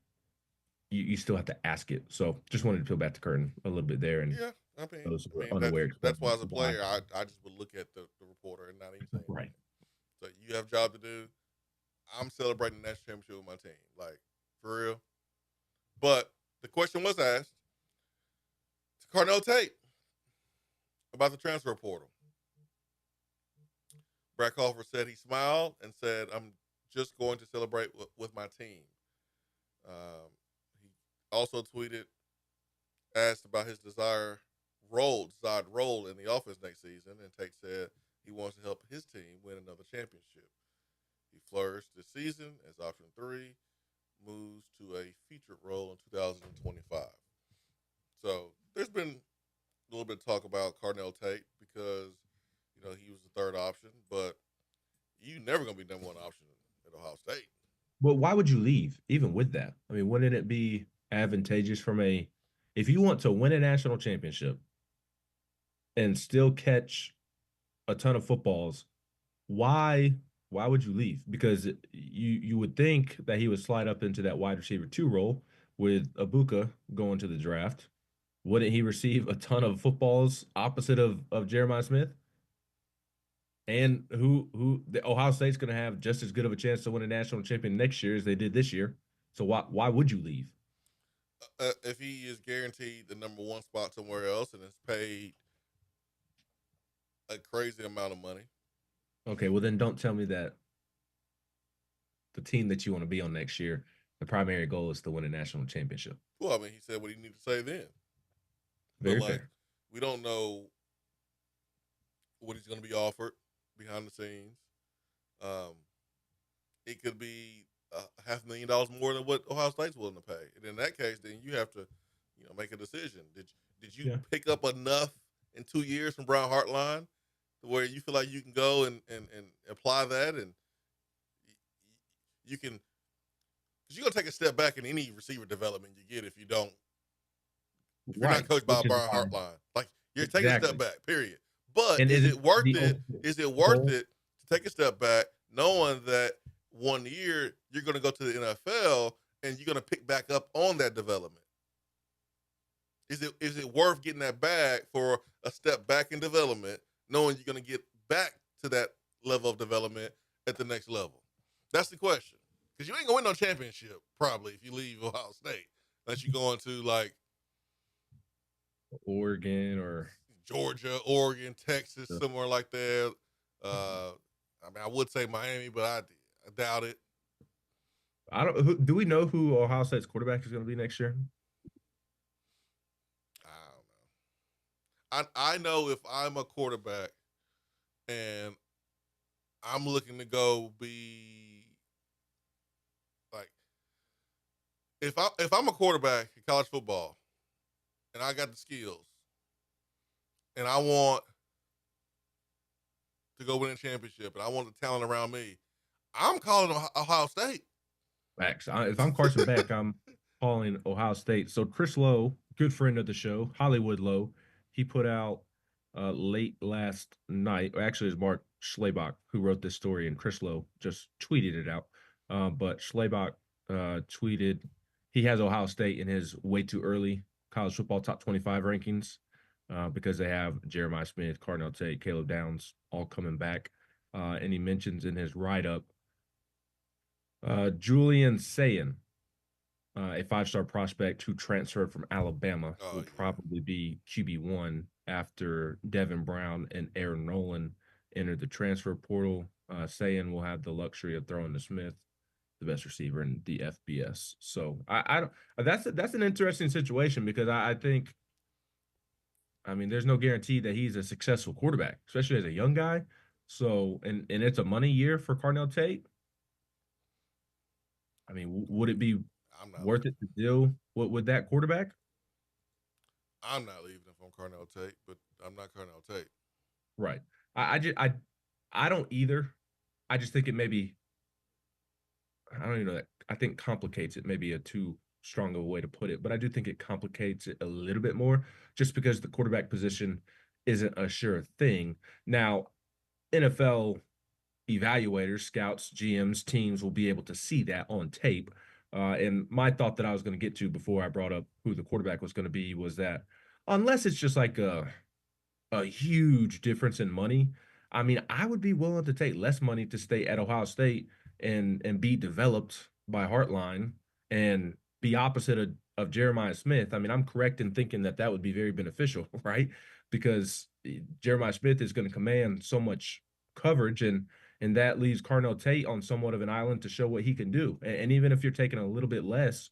you still have to ask it. So just wanted to peel back the curtain a little bit there. And yeah, that's why as a player, I just would look at the reporter and not even say anything. Right. So you have a job to do. I'm celebrating the national championship with my team, like for real. But the question was asked to Carnell Tate about the transfer portal. Brad Crawford said he smiled and said, "I'm just going to celebrate with my team." He also tweeted, asked about his desired role in the offense next season, and Tate said he wants to help his team win another championship. He flourished this season as option 3, moves to a featured role in 2025. So there's been a little bit of talk about Cardinal Tate because he was the third option, but you never gonna be number one option at Ohio State. But why would you leave even with that? I mean, wouldn't it be advantageous if you want to win a national championship and still catch a ton of footballs, why would you leave? Because you would think that he would slide up into that wide receiver 2 role with Abuka going to the draft. Wouldn't he receive a ton of footballs opposite of Jeremiah Smith? And the Ohio State's going to have just as good of a chance to win a national champion next year as they did this year. So why would you leave? If he is guaranteed the number 1 spot somewhere else and is paid a crazy amount of money. Okay, well then don't tell me that the team that you want to be on next year, the primary goal is to win a national championship. Well, I mean, he said what he needed to say then. Very but fair. We don't know what he's going to be offered behind the scenes. It could be $500,000 more than what Ohio State's willing to pay, and in that case, then you have to, make a decision. Did you pick up enough in 2 years from Brown Hartline to where you feel like you can go and apply that, and you can, because you're gonna take a step back in any receiver development you get if you don't. If you're not coached by Brown Hartline, like you're taking a step back. Period. But is it worth it? Is it worth it to take a step back, knowing that 1 year you're going to go to the NFL and you're going to pick back up on that development? Is it worth getting that bag for a step back in development, knowing you're going to get back to that level of development at the next level? That's the question. Because you ain't going to win no championship probably if you leave Ohio State, unless you go into like Oregon or Georgia, Oregon, Texas, somewhere like that. I mean, I would say Miami, but I doubt it. Do we know who Ohio State's quarterback is going to be next year? I don't know. I know if I'm a quarterback and I'm looking to go be like, if I'm a quarterback in college football and I got the skills and I want to go win a championship and I want the talent around me, I'm calling Ohio State. Max, if I'm Carson Beck, I'm calling Ohio State. So Chris Lowe, good friend of the show, Hollywood Lowe, he put out late last night, or actually it's Mark Schlabach who wrote this story, and Chris Lowe just tweeted it out. But Schlabach tweeted he has Ohio State in his way too early college football top 25 rankings because they have Jeremiah Smith, Cardinal Tate, Caleb Downs all coming back. And he mentions in his write-up Julian Sayin, a 5-star prospect who transferred from Alabama, will probably be QB1 after Devin Brown and Aaron Nolan entered the transfer portal. Sayin will have the luxury of throwing to Smith, the best receiver in the FBS. So I don't. That's an interesting situation because I think. I mean, there's no guarantee that he's a successful quarterback, especially as a young guy. So, and it's a money year for Cardinal Tate. I mean, would it be worth it to deal with that quarterback? I'm not leaving if I'm Cardinal Tate, but I'm not Cardinal Tate. Right. I don't either. I just think it maybe. I don't even know that. I think complicates it. Maybe a too strong of a way to put it, but I do think it complicates it a little bit more, just because the quarterback position isn't a sure thing. Now, NFL evaluators, scouts, GMs, teams will be able to see that on tape. And my thought that I was going to get to before I brought up who the quarterback was going to be was that unless it's just like a huge difference in money, I mean, I would be willing to take less money to stay at Ohio State and be developed by Hartline and be opposite of Jeremiah Smith. I mean, I'm correct in thinking that would be very beneficial, right? Because Jeremiah Smith is going to command so much coverage, and that leaves Carnell Tate on somewhat of an island to show what he can do. And even if you're taking a little bit less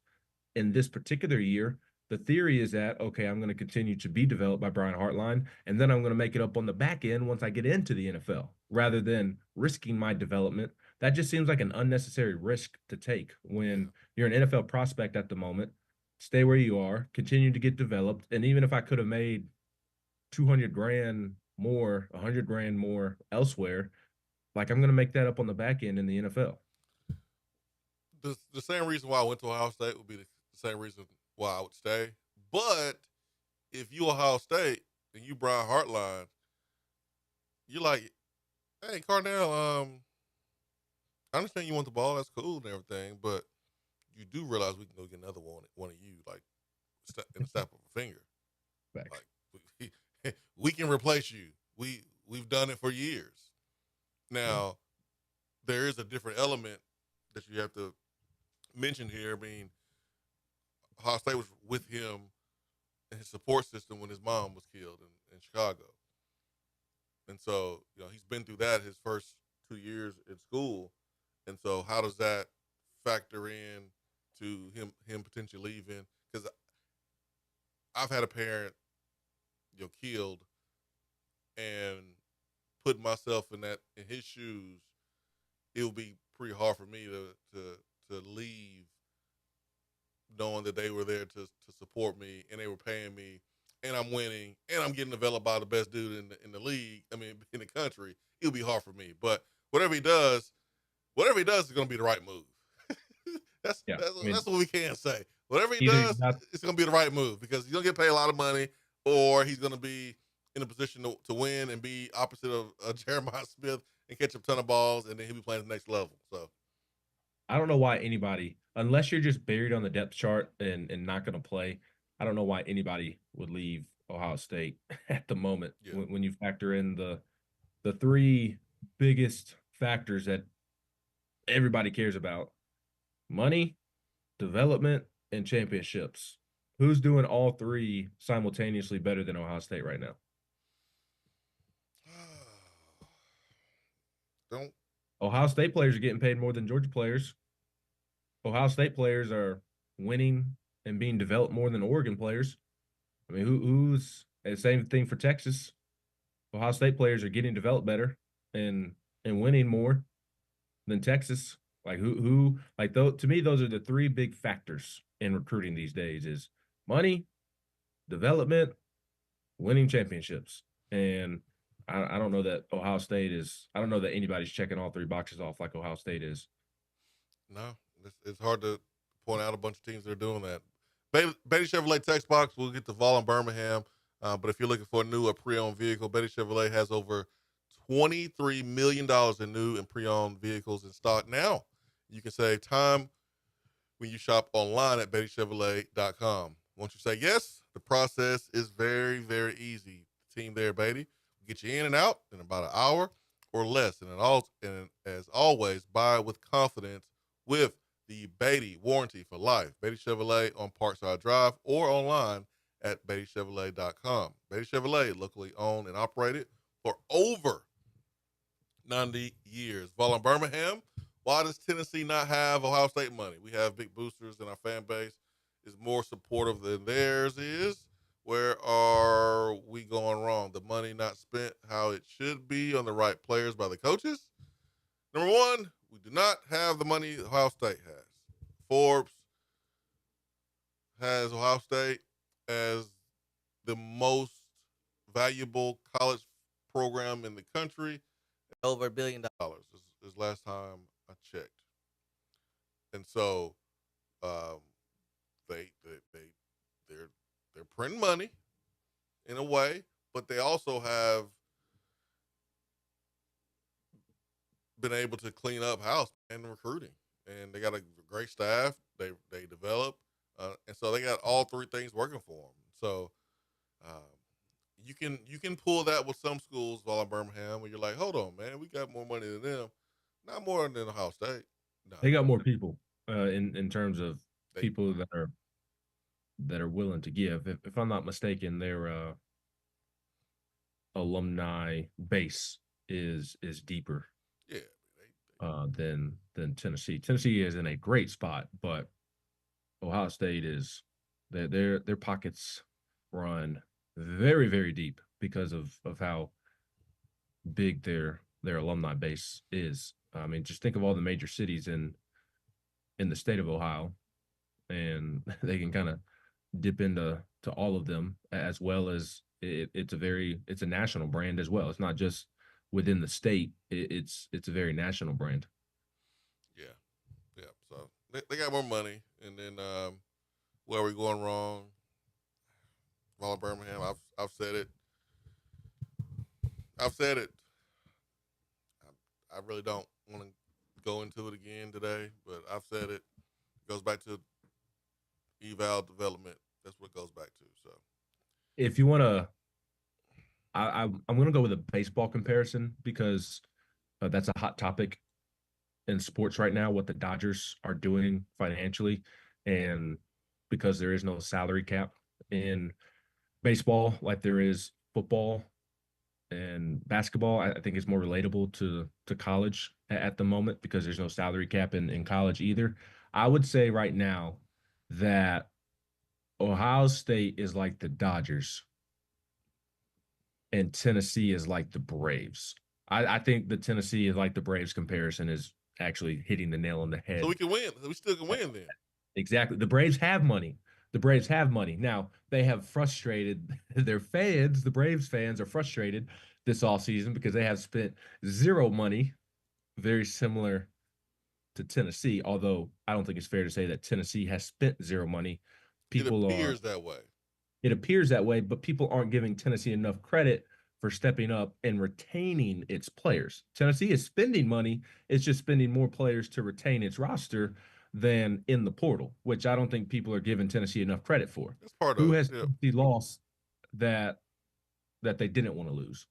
in this particular year, the theory is that, okay, I'm going to continue to be developed by Brian Hartline, and then I'm going to make it up on the back end once I get into the NFL, rather than risking my development. That just seems like an unnecessary risk to take when you're an NFL prospect at the moment. Stay where you are, continue to get developed, and even if I could have made 200 grand more, 100 grand more elsewhere, like I'm going to make that up on the back end in the NFL. The same reason why I went to Ohio State would be the same reason why I would stay. But if you Ohio State and you Brian Hartline, you're like, hey, Carnell, I understand you want the ball. That's cool and everything, but you do realize we can go get another one of you, like, in the snap of a finger. Back. Like, we can replace you. We've done it for years. Now, there is a different element that you have to mention here. I mean, Ohio State was with him and his support system when his mom was killed in Chicago. And so, he's been through that his first 2 years in school. And so how does that factor in to him potentially leaving? Because I've had a parent, killed, and put myself in his shoes, it would be pretty hard for me to leave knowing that they were there to support me and they were paying me and I'm winning and I'm getting developed by the best dude in the league. I mean, in the country, it would be hard for me. But whatever he does is going to be the right move. That's what we can say. Whatever he does, it's going to be the right move because he's going to get paid a lot of money, or he's going to be in a position to win and be opposite of Jeremiah Smith and catch a ton of balls, and then he'll be playing the next level. So I don't know why anybody, unless you're just buried on the depth chart and not going to play, I don't know why anybody would leave Ohio State at the moment when you factor in the three biggest factors that everybody cares about: money, development, and championships. Who's doing all three simultaneously better than Ohio State right now? Ohio State players are getting paid more than Georgia players. Ohio State players are winning and being developed more than Oregon players. I mean, who's the same thing for Texas? Ohio State players are getting developed better and winning more than Texas. Like who like though to me, those are the three big factors in recruiting these days: is money, development, winning championships. And I don't know that Ohio State is. I don't know that anybody's checking all three boxes off like Ohio State is. No, it's hard to point out a bunch of teams that are doing that. Beatty Chevrolet text box. We'll get to Vol in Birmingham. But if you're looking for a new or pre-owned vehicle, Beatty Chevrolet has over $23 million in new and pre-owned vehicles in stock now. You can save time when you shop online at BeattyChevrolet.com. Once you say yes, the process is very, very easy. The team there, Beatty, will get you in and out in about an hour or less. And as always, buy with confidence with the Beatty warranty for life. Beatty Chevrolet on Parkside Drive or online at BeattyChevrolet.com. Beatty Chevrolet, locally owned and operated for over 90 years. Vol in Birmingham. Why does Tennessee not have Ohio State money? We have big boosters, and our fan base is more supportive than theirs is. Where are we going wrong? The money not spent how it should be on the right players by the coaches? Number one, we do not have the money Ohio State has. Forbes has Ohio State as the most valuable college program in the country. Over $1 billion is last time I checked. And so they're printing money in a way, but they also have been able to clean up house and recruiting. And they got a great staff. They develop. And so they got all three things working for them. So you can pull that with some schools, Vol in Birmingham, where you're like, hold on, man, we got more money than them. Not more than Ohio State. No. They got more people in terms of people that are willing to give. If I'm not mistaken, their alumni base is deeper Yeah. than Tennessee. Tennessee is in a great spot, but Ohio State is their pockets run very, very deep because of how big their alumni base is. I mean, just think of all the major cities in the state of Ohio, and they can kind of dip into all of them, as well as it's a national brand as well. It's not just within the state. It's a very national brand. Yeah. Yeah. So they got more money, and then where are we going wrong? Roller Birmingham. I've said it. I've said it. I really don't want to go into it again today, but I've said it. It goes back to eval development. That's what it goes back to. So If you want to, I'm going to go with a baseball comparison because that's a hot topic in sports right now. What the Dodgers are doing financially, and because there is no salary cap in baseball like there is football and basketball, I think it's more relatable to college at the moment because there's no salary cap in college either. I would say right now that Ohio State is like the Dodgers and Tennessee is like the Braves. I think the Tennessee is like the Braves comparison is actually hitting the nail on the head. so we can win. We still can win then. Exactly. The Braves have money. The Braves have money. Now, they have frustrated their fans. The Braves fans are frustrated this offseason because they have spent zero money, very similar to Tennessee, although I don't think it's fair to say that Tennessee has spent zero money. It appears that way. It appears that way, but people aren't giving Tennessee enough credit for stepping up and retaining its players. Tennessee is spending money. It's just spending more players to retain its roster than in the portal, which I don't think people are giving Tennessee enough credit for. That's part Who of has it. the loss that they didn't want to lose?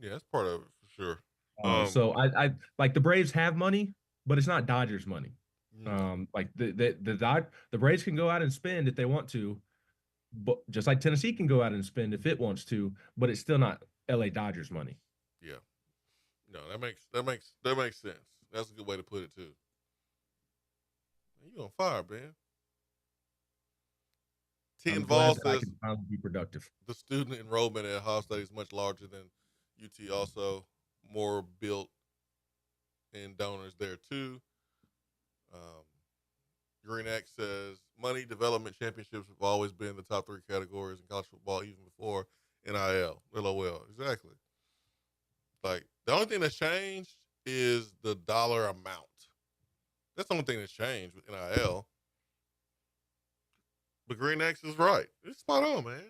Yeah, that's part of it for sure. So I like the Braves have money, but it's not Dodgers money. Mm. Like the Braves can go out and spend if they want to, but just like Tennessee can go out and spend if it wants to, but it's still not LA Dodgers money. Yeah. No, that makes sense. That's a good way to put it too. You on fire, man. T I'm Vol glad that I says can finally be productive. the student enrollment at Ohio State is much larger than UT. Also, more built in donors there too. Green X says money development championships have always been the top 3 categories in college football, even before NIL. LOL. Exactly. Like the only thing that's changed is the dollar amount. That's the only thing that's changed with NIL. But Green X is right. It's spot on, man.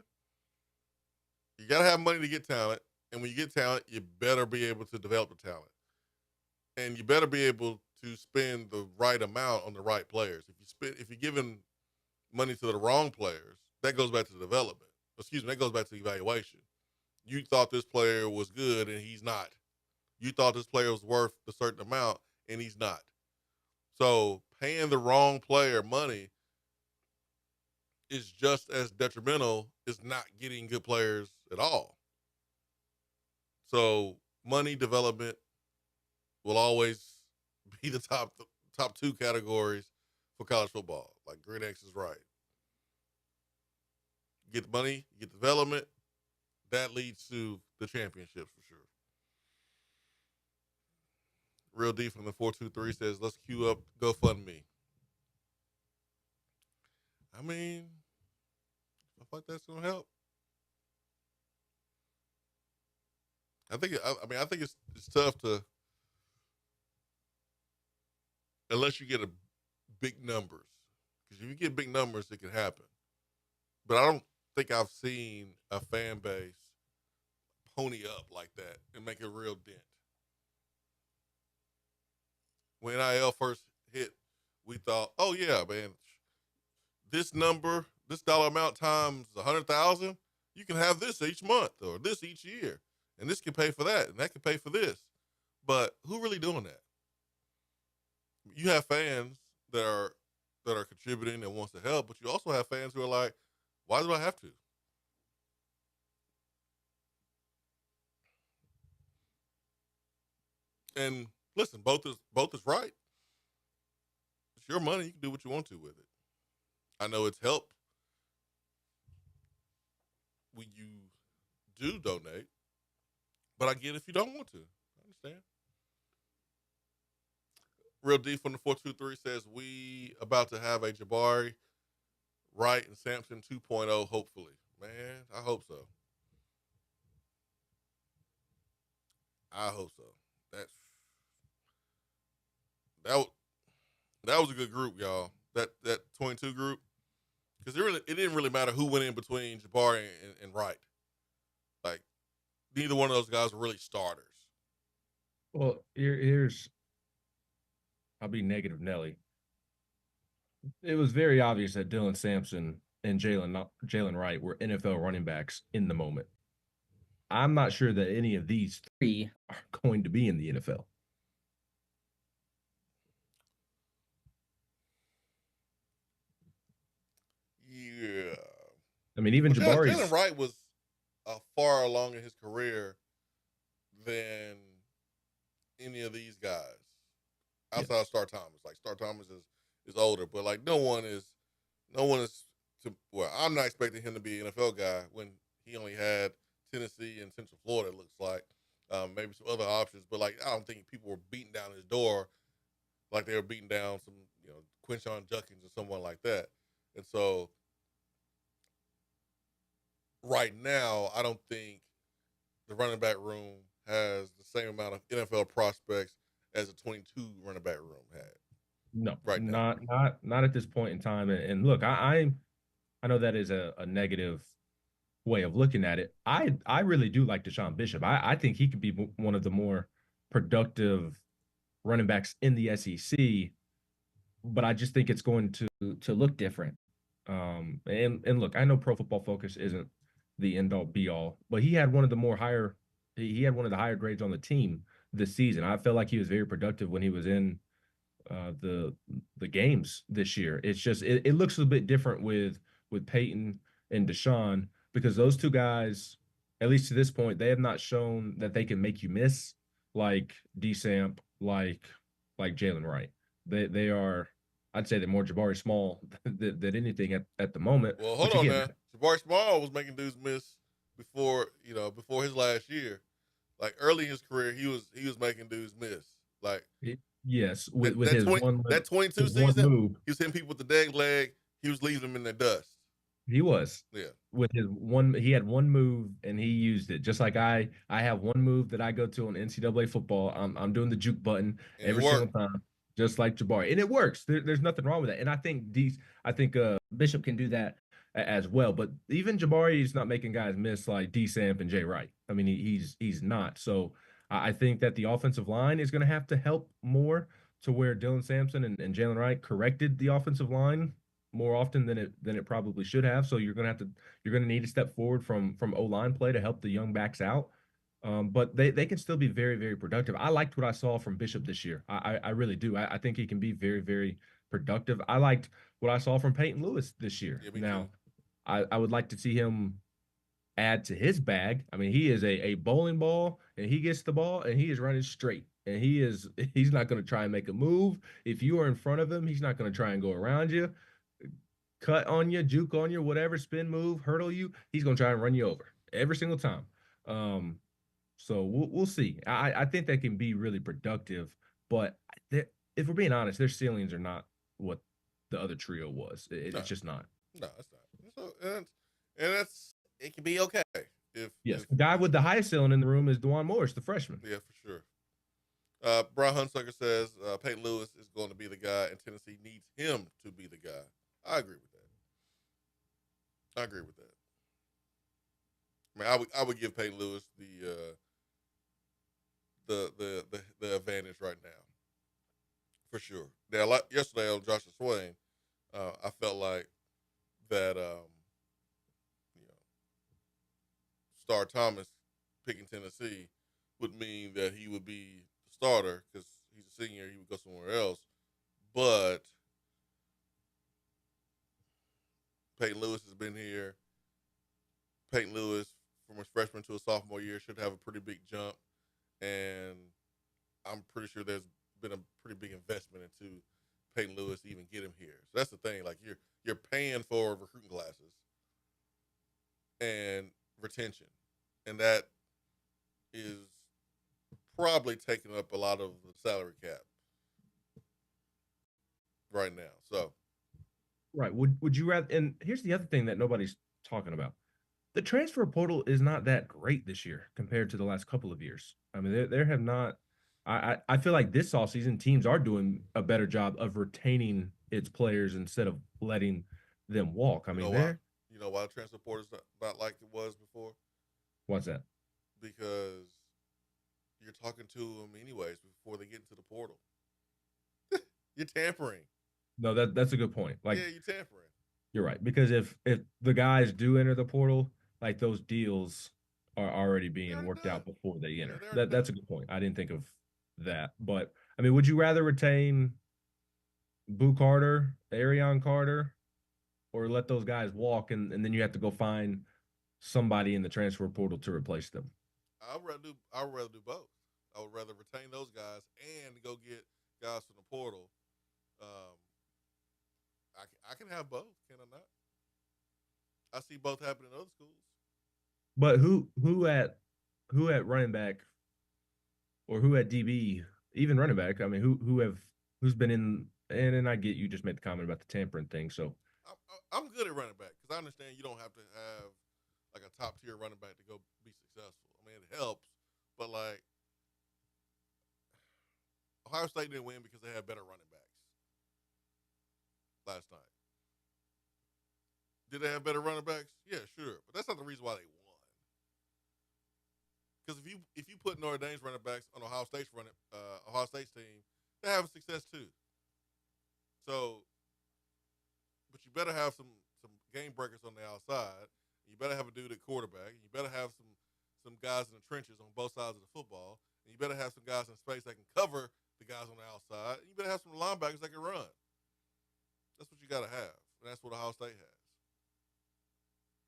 You gotta have money to get talent, and when you get talent, you better be able to develop the talent, and you better be able to spend the right amount on the right players. If you're giving money to the wrong players, that goes back to development. Excuse me, that goes back to evaluation. You thought this player was good, and he's not. You thought this player was worth a certain amount, and he's not. So paying the wrong player money is just as detrimental as not getting good players at all. So money development will always be the top 2 categories for college football. Like Green X is right. You get the money, you get development, that leads to the championships for sure. Real D from the 423 says, let's queue up GoFundMe. I mean, I think that's gonna help. I think it's tough to, unless you get a big numbers, because if you get big numbers, it can happen. But I don't think I've seen a fan base pony up like that and make a real dent. When NIL first hit, we thought, oh yeah, man, this dollar amount times 100,000, you can have this each month or this each year, and this can pay for that, and that can pay for this. But who really doing that? You have fans that are contributing and wants to help, but you also have fans who are like, why do I have to? And listen, both is right. It's your money. You can do what you want to with it. I know it's helped when you do donate, but I get if you don't want to. I understand. Real D from the 423 says we about to have a Jabari, Wright, and Sampson 2.0, hopefully. Man, I hope so. I hope so. That's that that was a good group, y'all. That 22 group. Because it didn't really matter who went in between Jabari and Wright. Like, neither one of those guys were really starters. Well, here's I'll be negative Nelly. It was very obvious that Dylan Sampson and Jalen Wright were NFL running backs in the moment. I'm not sure that any of these three are going to be in the NFL. Yeah. I mean, even Jabari's Jalen Wright was far along in his career than any of these guys outside of Star Thomas. Like, Star Thomas is older, but like no one is I'm not expecting him to be an NFL guy when he only had Tennessee and Central Florida, it looks like. Maybe some other options, but like I don't think people were beating down his door like they were beating down some, Quinshon Judkins or someone like that. And so right now, I don't think the running back room has the same amount of NFL prospects as the 22 running back room had. no, right now. not at this point in time. And look, I know that is a negative way of looking at it. I really do like Deshaun Bishop. I think he could be one of the more productive running backs in the SEC, but I just think it's going to look different. And look, I know Pro Football Focus isn't the end all be all, but he had one of the higher grades on the team this season. I felt like he was very productive when he was in the games this year. It's just it looks a bit different with Peyton and Deshaun because those two guys, at least to this point, they have not shown that they can make you miss like DeSamp, like Jalen Wright. They are, I'd say they're more Jabari Small than anything at the moment. Well, hold on now. Jabari Small was making dudes miss before his last year. Like early in his career, he was making dudes miss. Like yes, with his 22 season, he was hitting people with the dead leg. He was leaving them in their dust. He was. Yeah. With his he had one move and he used it. Just like I have one move that I go to on NCAA football. I'm doing the juke button And every single time, just like Jabari, and it works. There's nothing wrong with that. And I think Bishop can do that as well. But even Jabari is not making guys miss like D-Samp and Jay Wright. I mean, he's not. So I think that the offensive line is going to have to help more to where Dylan Sampson and Jalen Wright corrected the offensive line more often than it probably should have. So you're gonna need to step forward from O-line play to help the young backs out. But they can still be very, very productive. I liked what I saw from Bishop this year. I really do. I think he can be very, very productive. I liked what I saw from Peyton Lewis this year. Yeah, now, I would like to see him add to his bag. I mean, he is a bowling ball, and he gets the ball, and he is running straight. And he's not going to try and make a move. If you are in front of him, he's not going to try and go around you, cut on you, juke on you, whatever, spin move, hurdle you. He's going to try and run you over every single time. So we'll see. I think they can be really productive, but if we're being honest, their ceilings are not what the other trio was. It's just not. No, it's not. So, and it can be okay. The guy with the highest ceiling in the room is DeJuan Morris, the freshman. Yeah, for sure. Brian Hunsucker says Peyton Lewis is going to be the guy, and Tennessee needs him to be the guy. I agree with that. I mean, I would give Peyton Lewis the advantage right now, for sure. Now, like yesterday on Joshua Swain, I felt like that Star Thomas picking Tennessee would mean that he would be the starter because he's a senior. He would go somewhere else, but Peyton Lewis has been here. Peyton Lewis, from his freshman to a sophomore year, should have a pretty big jump. And I'm pretty sure there's been a pretty big investment into Peyton Lewis to even get him here. So that's the thing. Like you're paying for recruiting classes and retention, and that is probably taking up a lot of the salary cap right now. So, Right. Would you rather? And here's the other thing that nobody's talking about: the transfer portal is not that great this year compared to the last couple of years. I mean, there have not. I feel like this offseason teams are doing a better job of retaining its players instead of letting them walk. I you mean, know why? they're You know why the transfer portal is not like it was before? what's that? Because you're talking to them anyways before they get into the portal. You're tampering. No, that's a good point. Like Yeah, you're tampering. you're right because if the guys do enter the portal, like those deals are already being They're worked done. out before they enter. they're That's a good point. I didn't think of that, but I mean, would you rather retain Boo Carter, Arion Carter, or let those guys walk and then you have to go find somebody in the transfer portal to replace them? I would rather do both. I would rather retain those guys and go get guys from the portal. I can have both, can I not? I see both happen in other schools. But who at running back or who at DB, even running back? I mean, who's been in? And I get you just made the comment about the tampering thing. So I'm good at running back because I understand you don't have to have like a top tier running back to go be successful. I mean, it helps, but like Ohio State didn't win because they had better running backs last night. Did they have better running backs? Yeah, sure, but that's not the reason why they won. Because if you put Notre Dame's running backs on Ohio State's team, they have success too. So, but you better have some game breakers on the outside. You better have a dude at quarterback. You better have some guys in the trenches on both sides of the football. And you better have some guys in space that can cover the guys on the outside. And you better have some linebackers that can run. That's what you got to have, and that's what Ohio State has.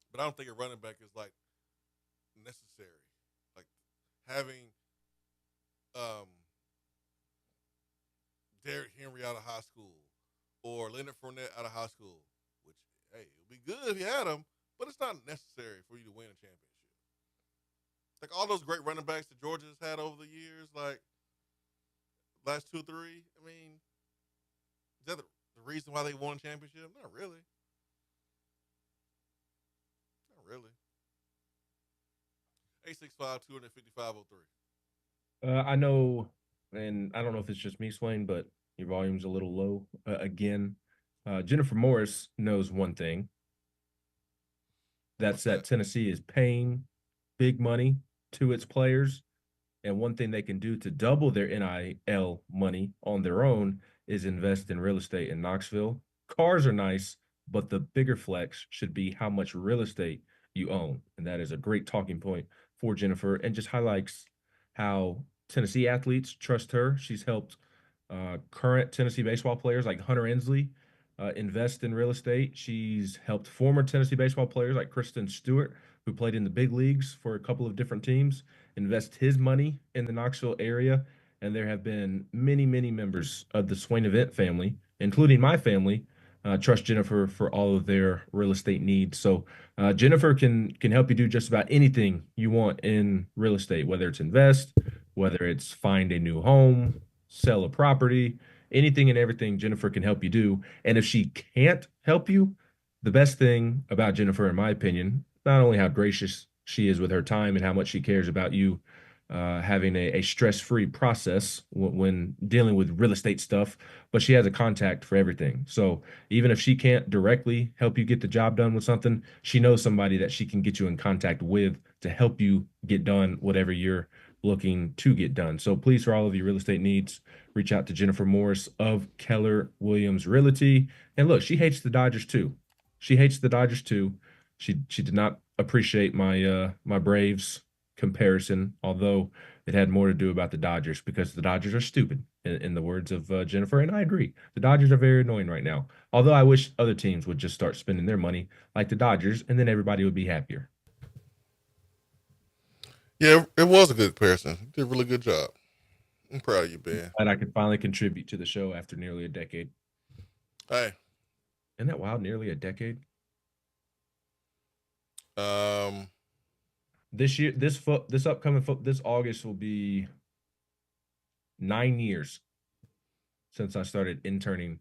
But I don't think a running back is like necessary. Like having Derrick Henry out of high school or Leonard Fournette out of high school, which hey, it would be good if you had them, but it's not necessary for you to win a championship. Like all those great running backs that Georgia has had over the years, like last 2 or 3. I mean, is that the reason why they won a championship? Not really. Not really. 865-255-03. I know, and I don't know if it's just me, Swain, but your volume's a little low again. Jennifer Morris knows one thing. That's that Tennessee is paying big money to its players. And one thing they can do to double their NIL money on their own is invest in real estate in Knoxville. Cars are nice, but the bigger flex should be how much real estate you own. And that is a great talking point for Jennifer and just highlights how Tennessee athletes trust her. She's helped current Tennessee baseball players like Hunter Ensley invest in real estate. She's helped former Tennessee baseball players like Kristen Stewart, who played in the big leagues for a couple of different teams, invest his money in the Knoxville area. And there have been many, many members of the Swain Event family, including my family, trust Jennifer for all of their real estate needs. So Jennifer can help you do just about anything you want in real estate, whether it's invest, whether it's find a new home, sell a property, anything and everything Jennifer can help you do. And if she can't help you, the best thing about Jennifer, in my opinion, not only how gracious she is with her time and how much she cares about you having a stress-free process when dealing with real estate stuff, but she has a contact for everything. So even if she can't directly help you get the job done with something, she knows somebody that she can get you in contact with to help you get done whatever you're looking to get done. So please, for all of your real estate needs, reach out to Jennifer Morris of Keller Williams Realty. And look, she hates the Dodgers too. She hates the Dodgers too. She did not appreciate my my Braves comparison, although it had more to do about the Dodgers because the Dodgers are stupid, in the words of Jennifer. And I agree. The Dodgers are very annoying right now. Although I wish other teams would just start spending their money like the Dodgers, and then everybody would be happier. Yeah, it was a good comparison. Did a really good job. I'm proud of you, Ben. And I could finally contribute to the show after nearly a decade. Hey. Isn't that wild? Nearly a decade? This year, this August will be 9 years since I started interning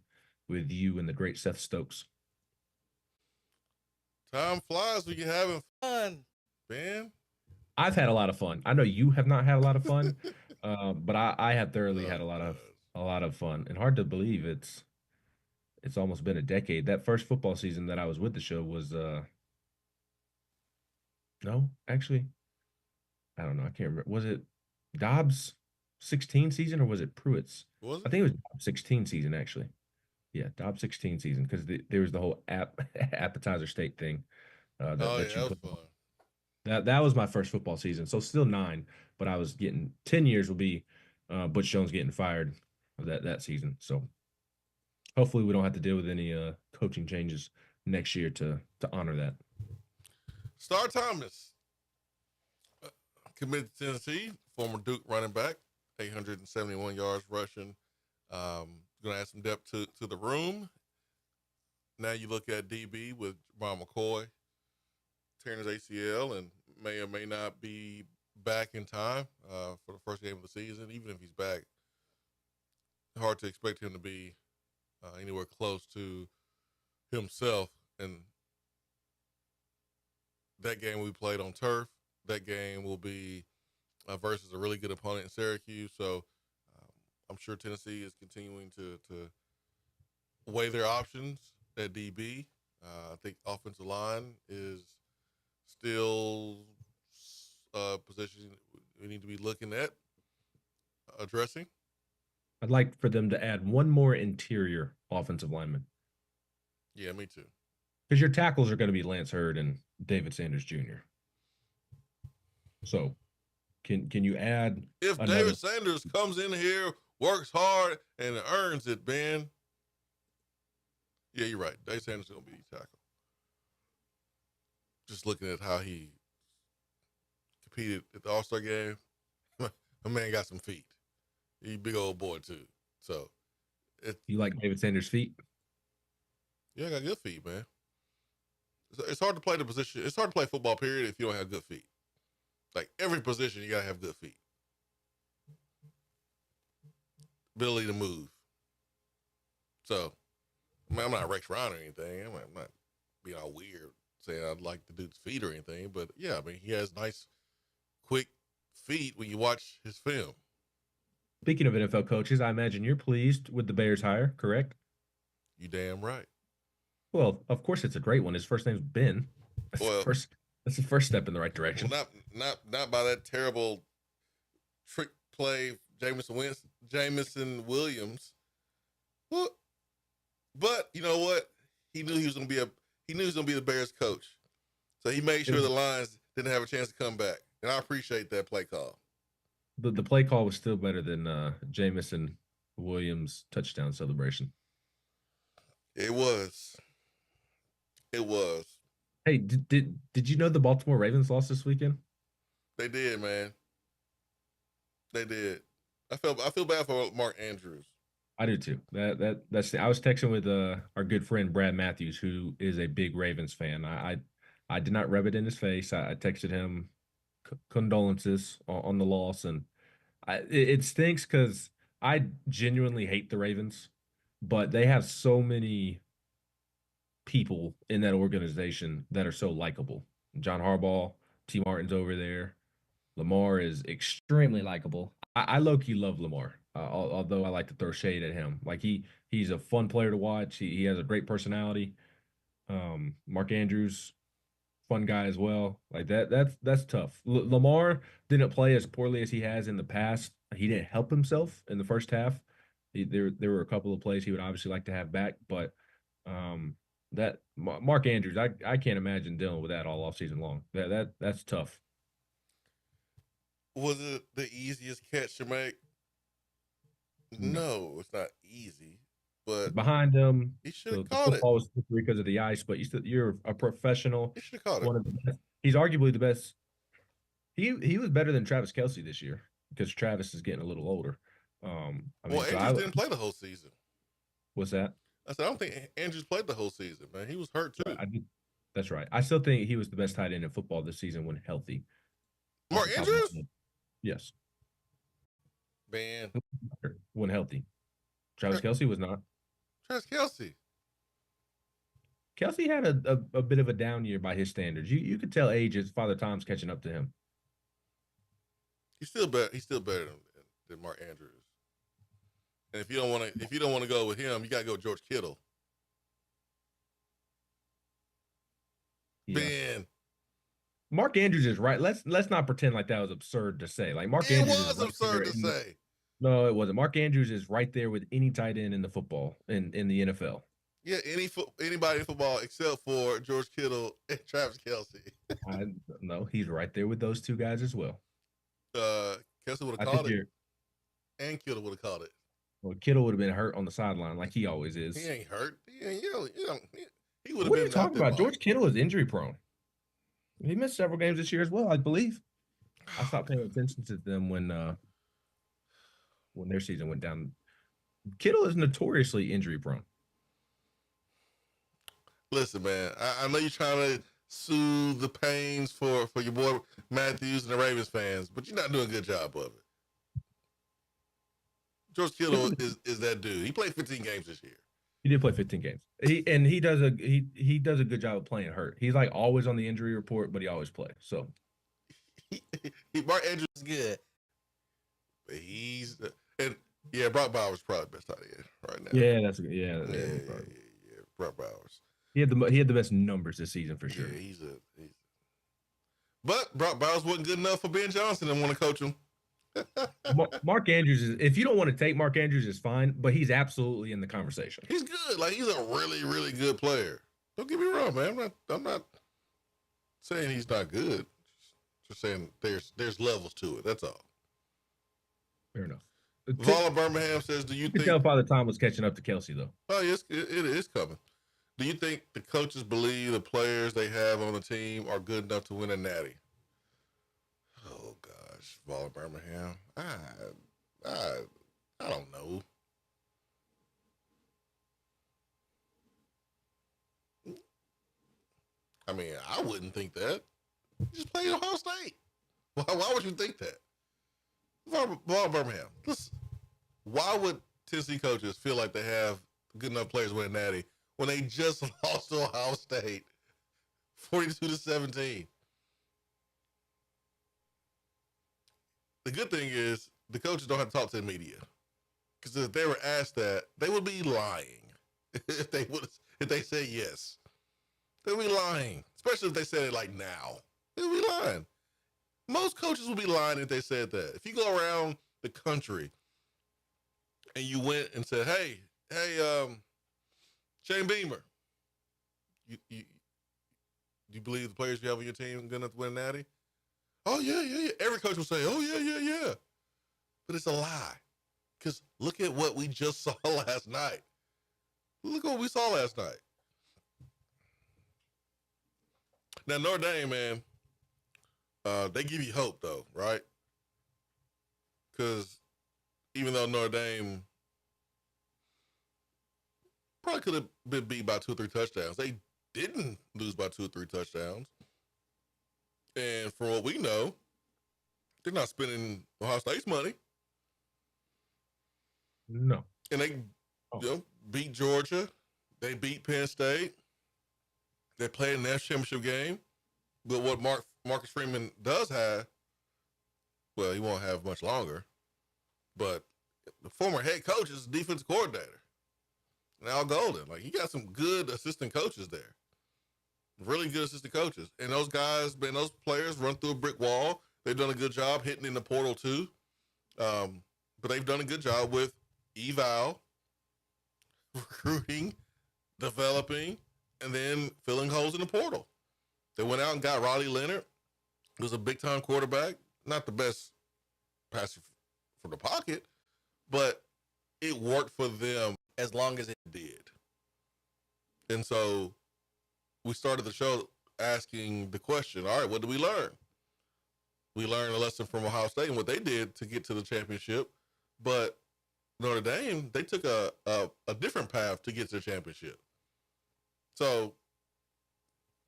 with you and the great Seth Stokes. Time flies when you're having fun, Ben. I've had a lot of fun. I know you have not had a lot of fun, but I have thoroughly had a lot of fun. And hard to believe it's almost been a decade. That first football season that I was with the show was no, actually, I don't know. I can't remember. Was it Dobbs' 16 season or was it Pruitt's? Was it? I think it was Dobbs' 16 season actually. Yeah, Dobbs 16 season because there was the whole appetizer steak thing. That was fun. That was my first football season, so still 9. But I was getting 10 years will be Butch Jones getting fired that season. So hopefully we don't have to deal with any coaching changes next year to honor that. Star Thomas committed to Tennessee, former Duke running back, 871 yards rushing. Going to add some depth to the room. Now you look at DB with Ron McCoy tearing his ACL and may or may not be back in time for the first game of the season. Even if he's back, hard to expect him to be anywhere close to himself. And that game we played on turf. That game will be versus a really good opponent in Syracuse. So I'm sure Tennessee is continuing to weigh their options at DB. I think offensive line is still a position we need to be looking at addressing. I'd like for them to add one more interior offensive lineman. Yeah, me too. Because your tackles are going to be Lance Hurd and David Sanders Jr. So can you add if David Sanders comes in here, works hard, and earns it, Ben? Yeah, you're right. David Sanders is going to be tackle. Just looking at how he competed at the All-Star game, my man got some feet. He's a big old boy, too. So, you like David Sanders' feet? Yeah, I got good feet, man. It's hard to play the position. It's hard to play football, period, if you don't have good feet. Like, every position, you got to have good feet. Ability to move. So, I mean, I'm not Rex Ryan or anything. I'm not being all weird saying I'd like the dude's feet or anything. But, yeah, I mean, he has nice, quick feet when you watch his film. Speaking of NFL coaches, I imagine you're pleased with the Bears hire, correct? You damn right. Well, of course it's a great one. His first name's Ben. That's the first step in the right direction. Well, not by that terrible trick play, Jameson Williams. Well, but you know what? He knew he was going to be the Bears coach, so he made sure the Lions didn't have a chance to come back, and I appreciate that play call. The play call was still better than Jameson Williams' touchdown celebration. It was. Hey, did you know the Baltimore Ravens lost this weekend? They did, man. They did. I feel bad for Mark Andrews. I do too. I was texting with our good friend Brad Matthews, who is a big Ravens fan. I did not rub it in his face. I texted him condolences on the loss, and it stinks because I genuinely hate the Ravens, but they have so many people in that organization that are so likable. John Harbaugh, T. Martin's over there. Lamar is extremely likable. I low-key love Lamar, although I like to throw shade at him. Like he's a fun player to watch. He has a great personality. Mark Andrews, fun guy as well. Like that's tough. Lamar didn't play as poorly as he has in the past. He didn't help himself in the first half. There were a couple of plays he would obviously like to have back, but that Mark Andrews, I can't imagine dealing with that all off season long. That's tough. Was it the easiest catch to make? No, it's not easy. But behind him, he should have caught it. Football was slippery because of the ice, but you're a professional. He should have caught it. He's arguably the best. He was better than Travis Kelce this year because Travis is getting a little older. Andrews didn't play the whole season. What's that? I said I don't think Andrews played the whole season, man. He was hurt too. That's right. I still think he was the best tight end in football this season when healthy. Mark Andrews? Yes. Man. When healthy. Travis Kelce was not. Travis Kelce. Kelce had a bit of a down year by his standards. You could tell age is Father Time's catching up to him. He's still better than Mark Andrews. And if you don't want to go with him, you gotta go with George Kittle. Yeah. Man. Mark Andrews is right. Let's not pretend like that was absurd to say. Like Mark Andrews was absurd to say. No, it wasn't. Mark Andrews is right there with any tight end in the football in the NFL. Yeah, anybody in football except for George Kittle and Travis Kelce. No, he's right there with those two guys as well. Kelce would have caught it, and Kittle would have caught it. Well, Kittle would have been hurt on the sideline like he always is. He ain't hurt. He would have been. What are you talking about? George Kittle is injury prone. He missed several games this year as well, I believe. I stopped paying attention to them when their season went down. Kittle is notoriously injury prone. Listen, man, I know you're trying to soothe the pains for your boy Matthews and the Ravens fans, but you're not doing a good job of it. George Kittle is that dude. He played 15 games this year. He did play 15 games. He does a good job of playing hurt. He's like always on the injury report, but he always plays. So Mark Andrews is good, but Brock Bowers probably the best tight end right now. Yeah, that's good. Yeah, Brock Bowers. He had the best numbers this season for sure. Yeah, but Brock Bowers wasn't good enough for Ben Johnson and want to coach him. Mark Andrews is, if you don't want to take Mark Andrews, is fine, but he's absolutely in the conversation. He's good. Like, he's a really, really good player. Don't get me wrong, man. I'm not saying he's not good. Just saying there's levels to it. That's all. Fair enough. Vala Birmingham says, "Do you think?" Tell Father Time was catching up to Kelce though. Oh, yes, it is coming. Do you think the coaches believe the players they have on the team are good enough to win a natty? Oh gosh, Vala Birmingham. I don't know. I mean, I wouldn't think that. You just played Ohio State. Why would you think that? Vala Birmingham. Listen, why would Tennessee coaches feel like they have good enough players to win a natty when they just lost to Ohio State 42-17? The good thing is the coaches don't have to talk to the media, because if they were asked that, they would be lying. if they say yes, they would be lying. Especially if they said it like now, they would be lying. Most coaches would be lying if they said that. If you go around the country and you went and said, "Hey, Shane Beamer, you believe the players you have on your team are good enough to win a natty?" Oh, yeah. Every coach will say, "Oh, yeah. But it's a lie. Because look at what we just saw last night. Look what we saw last night. Now, Notre Dame, man, they give you hope, though, right? Because even though Notre Dame probably could have been beat by 2 or 3 touchdowns, they didn't lose by 2 or 3 touchdowns. And from what we know, they're not spending Ohio State's money. No. And they beat Georgia. They beat Penn State. They played a national championship game. But what Marcus Freeman does have, well, he won't have much longer, but the former head coach is the defensive coordinator, Al Golden. Like, he got some good assistant coaches there. Really good assistant coaches. And those guys, man, those players run through a brick wall. They've done a good job hitting in the portal too. But they've done a good job with eval, recruiting, developing, and then filling holes in the portal. They went out and got Riley Leonard, who was a big-time quarterback. Not the best passer from the pocket, but it worked for them as long as it did. And so we started the show asking the question, all right, what did we learn? We learned a lesson from Ohio State and what they did to get to the championship, but Notre Dame, they took a different path to get to the championship. So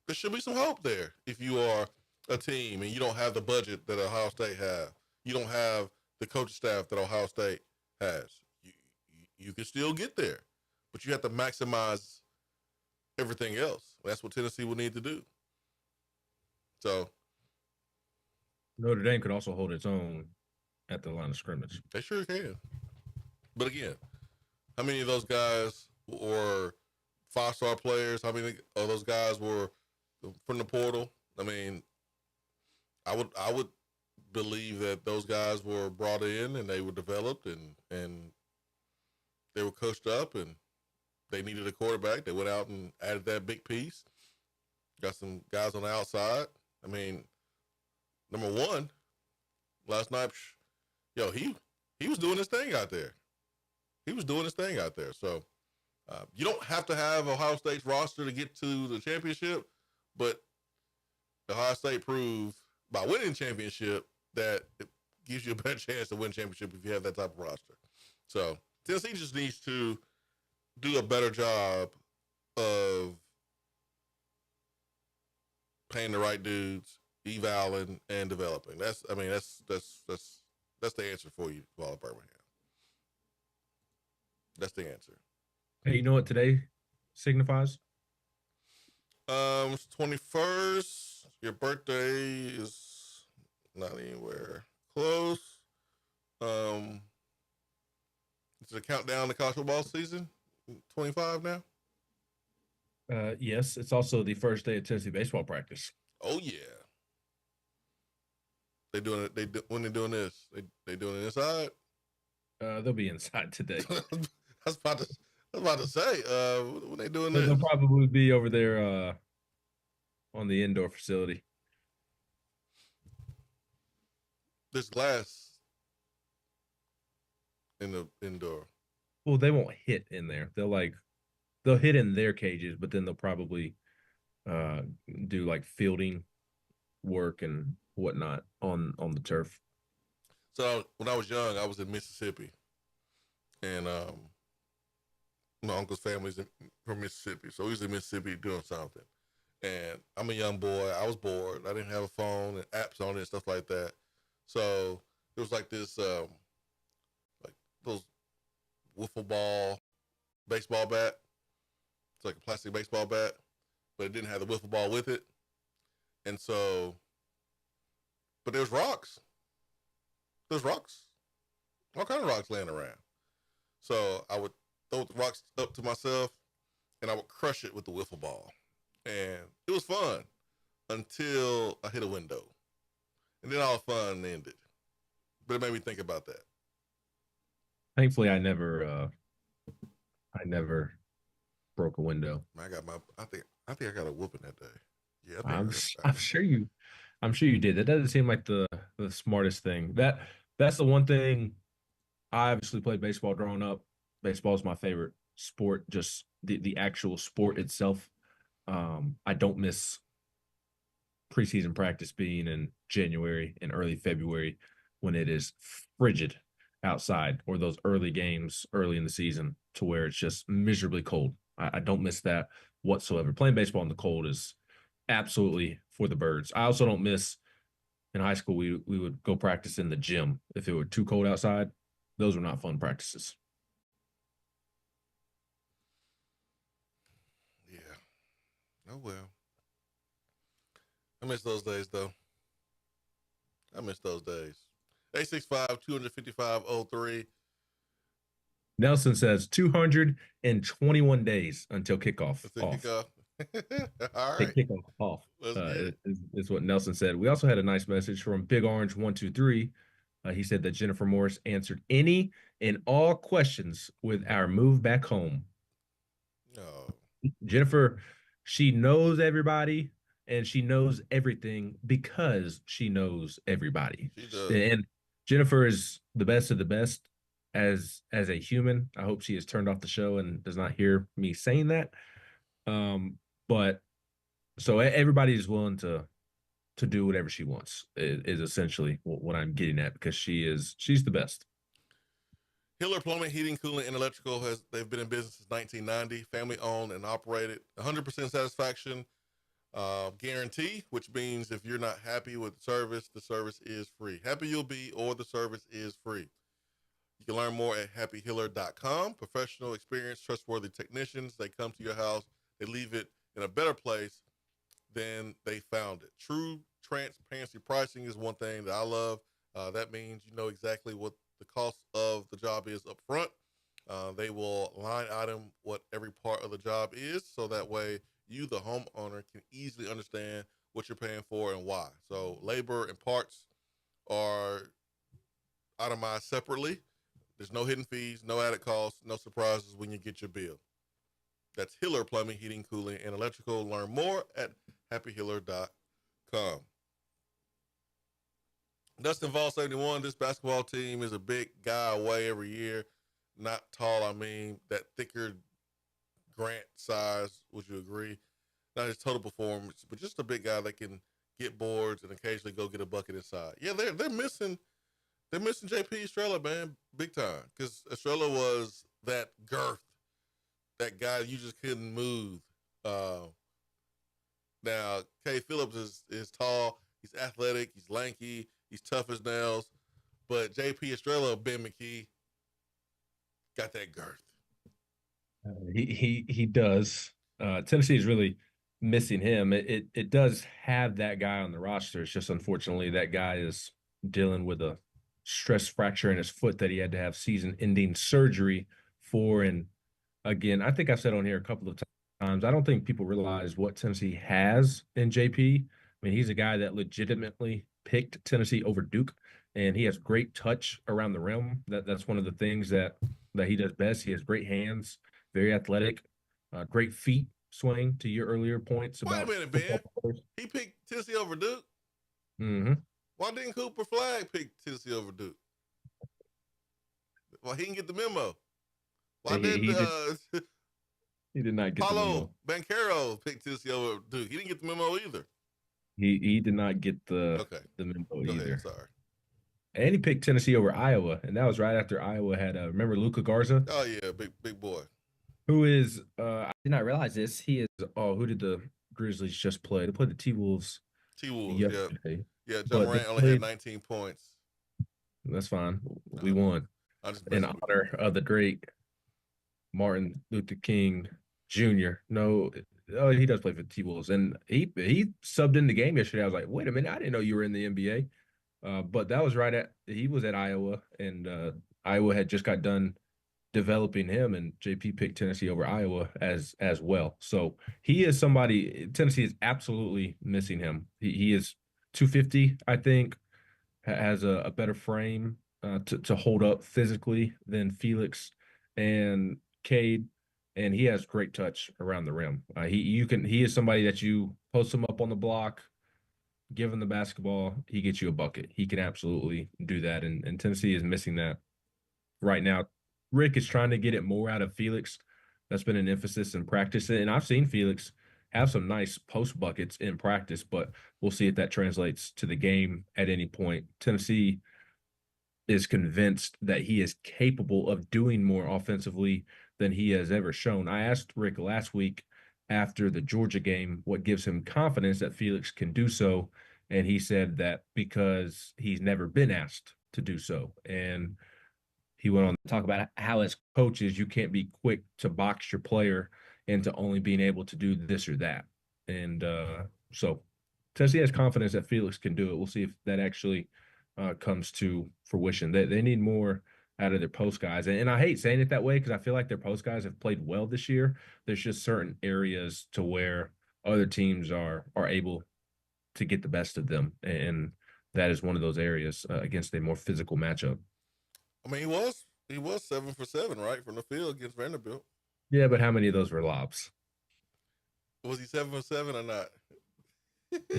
there should be some hope there if you are a team and you don't have the budget that Ohio State have. You don't have the coaching staff that Ohio State has. You can still get there, but you have to maximize everything else. That's what Tennessee will need to do. So Notre Dame could also hold its own at the line of scrimmage. they sure can. But again, how many of those guys were 5-star players? How many of those guys were from the portal? I mean, I would believe that those guys were brought in and they were developed and they were coached up and they needed a quarterback. They went out and added that big piece. Got some guys on the outside. I mean, number one, last night, he was doing his thing out there. He was doing his thing out there. So you don't have to have Ohio State's roster to get to the championship, but Ohio State proved by winning the championship that it gives you a better chance to win championship if you have that type of roster. So Tennessee just needs to do a better job of paying the right dudes, evaling, and developing. That's the answer for you, Paul Birmingham. That's the answer. Hey, you know what today signifies? It's 21st. Your birthday is not anywhere close. It's a countdown to college football season. 25 now. Yes, it's also the first day of Tennessee baseball practice. Oh yeah. They doing it. When they're doing this, they doing it inside. They'll be inside today. I was about to say, when they doing this, They'll probably be over there on the indoor facility. There's glass in the indoor. Well, they won't hit in there. They'll hit in their cages, but then they'll probably do like fielding work and whatnot on the turf. So when I was young, I was in Mississippi, and my uncle's family's from Mississippi, so he was in Mississippi doing something. And I'm a young boy. I was bored. I didn't have a phone and apps on it and stuff like that. So it was like this, like those wiffle ball baseball bat. It's like a plastic baseball bat, but it didn't have the wiffle ball with it. And so, but there's rocks. There's rocks. All kind of rocks laying around. So I would throw the rocks up to myself, and I would crush it with the wiffle ball. And it was fun until I hit a window. And then all the fun ended. But it made me think about that. Thankfully, I never broke a window. I think I got a whooping that day. Yeah, I'm sure you did. That doesn't seem like the smartest thing. That's the one thing. I obviously played baseball growing up. Baseball is my favorite sport, just the actual sport itself. I don't miss preseason practice being in January and early February when it is frigid outside, or those early games early in the season to where it's just miserably cold. I don't miss that whatsoever. Playing baseball in the cold is absolutely for the birds. I also don't miss in high school, we would go practice in the gym. If it were too cold outside, those were not fun practices. Yeah. Oh, well. I miss those days, though. I miss those days. 865-255-03. Nelson says 221 days until kickoff. Kickoff. All right. Kickoff off. Is what Nelson said. We also had a nice message from Big Orange 123. He said that Jennifer Morris answered any and all questions with our move back home. Oh. Jennifer, she knows everybody and she knows everything because she knows everybody. She does. And Jennifer is the best of the best as a human. I hope she has turned off the show and does not hear me saying that. But so everybody is willing to do whatever she wants is essentially what I'm getting at, because she's the best. Hiller Plumbing, Heating, Cooling, and Electrical they've been in business since 1990, family owned and operated, 100% satisfaction guarantee, which means if you're not happy with the service is free. Happy you'll be, or the service is free. You can learn more at happyhiller.com. Professional, experienced, trustworthy technicians. They come to your house. They leave it in a better place than they found it. True transparency pricing is one thing that I love. That means you know exactly what the cost of the job is up front. They will line item what every part of the job is, so that way you, the homeowner, can easily understand what you're paying for and why. So labor and parts are itemized separately. There's no hidden fees, no added costs, no surprises when you get your bill. That's Hiller Plumbing, Heating, Cooling, and Electrical. Learn more at happyhiller.com. Dustin Vol 71, this basketball team is a big guy away every year. Not tall, I mean, that thicker Grant size, would you agree? Not his total performance, but just a big guy that can get boards and occasionally go get a bucket inside. Yeah, they're missing JP Estrella, man, big time. Because Estrella was that girth, that guy you just couldn't move. Now, Kay Phillips is tall, he's athletic, he's lanky, he's tough as nails. But JP Estrella, Ben McKee, got that girth. He does. Tennessee is really missing him. It does have that guy on the roster. It's just unfortunately that guy is dealing with a stress fracture in his foot that he had to have season-ending surgery for. And again, I think I've said on here a couple of times, I don't think people realize what Tennessee has in JP. I mean, he's a guy that legitimately picked Tennessee over Duke, and he has great touch around the rim. That's one of the things that he does best. He has great hands, very athletic, great feet swing, to your earlier points about. Wait a minute, Ben. He picked Tennessee over Duke? Mm-hmm. Why didn't Cooper Flagg pick Tennessee over Duke? Well, he didn't get the memo. Why He did not get the memo. Paulo Banchero picked Tennessee over Duke. He didn't get the memo either. He did not get the memo Go either. ahead, sorry. And he picked Tennessee over Iowa, and that was right after Iowa had remember Luka Garza? Oh yeah, big boy. Who is I did not realize this. He is who did the Grizzlies just play? They played the T-Wolves. T-Wolves, yeah. John Morant only had 19 points. That's fine. We won. In honor of the great Martin Luther King Jr. No, he does play for the T-Wolves. And he subbed in the game yesterday. I was like, wait a minute, I didn't know you were in the NBA. But that was he was at Iowa, and Iowa had just got done developing him, and JP picked Tennessee over Iowa as well. So he is somebody, Tennessee is absolutely missing him. He is 250, I think, has a better frame to hold up physically than Felix and Cade, and he has great touch around the rim. He is somebody that you post him up on the block, give him the basketball, he gets you a bucket. He can absolutely do that, and Tennessee is missing that right now. Rick is trying to get it more out of Felix. That's been an emphasis in practice, and I've seen Felix have some nice post buckets in practice, but we'll see if that translates to the game at any point. Tennessee is convinced that he is capable of doing more offensively than he has ever shown. I asked Rick last week after the Georgia game what gives him confidence that Felix can do so, and he said that because he's never been asked to do so. And he went on to talk about how as coaches you can't be quick to box your player into only being able to do this or that. And so Tennessee has confidence that Felix can do it. We'll see if that actually comes to fruition. They need more out of their post guys. And I hate saying it that way because I feel like their post guys have played well this year. There's just certain areas to where other teams are able to get the best of them. And that is one of those areas against a more physical matchup. I mean, he was 7 for 7, right, from the field against Vanderbilt. Yeah, but how many of those were lobs? Was he 7 for 7 or not?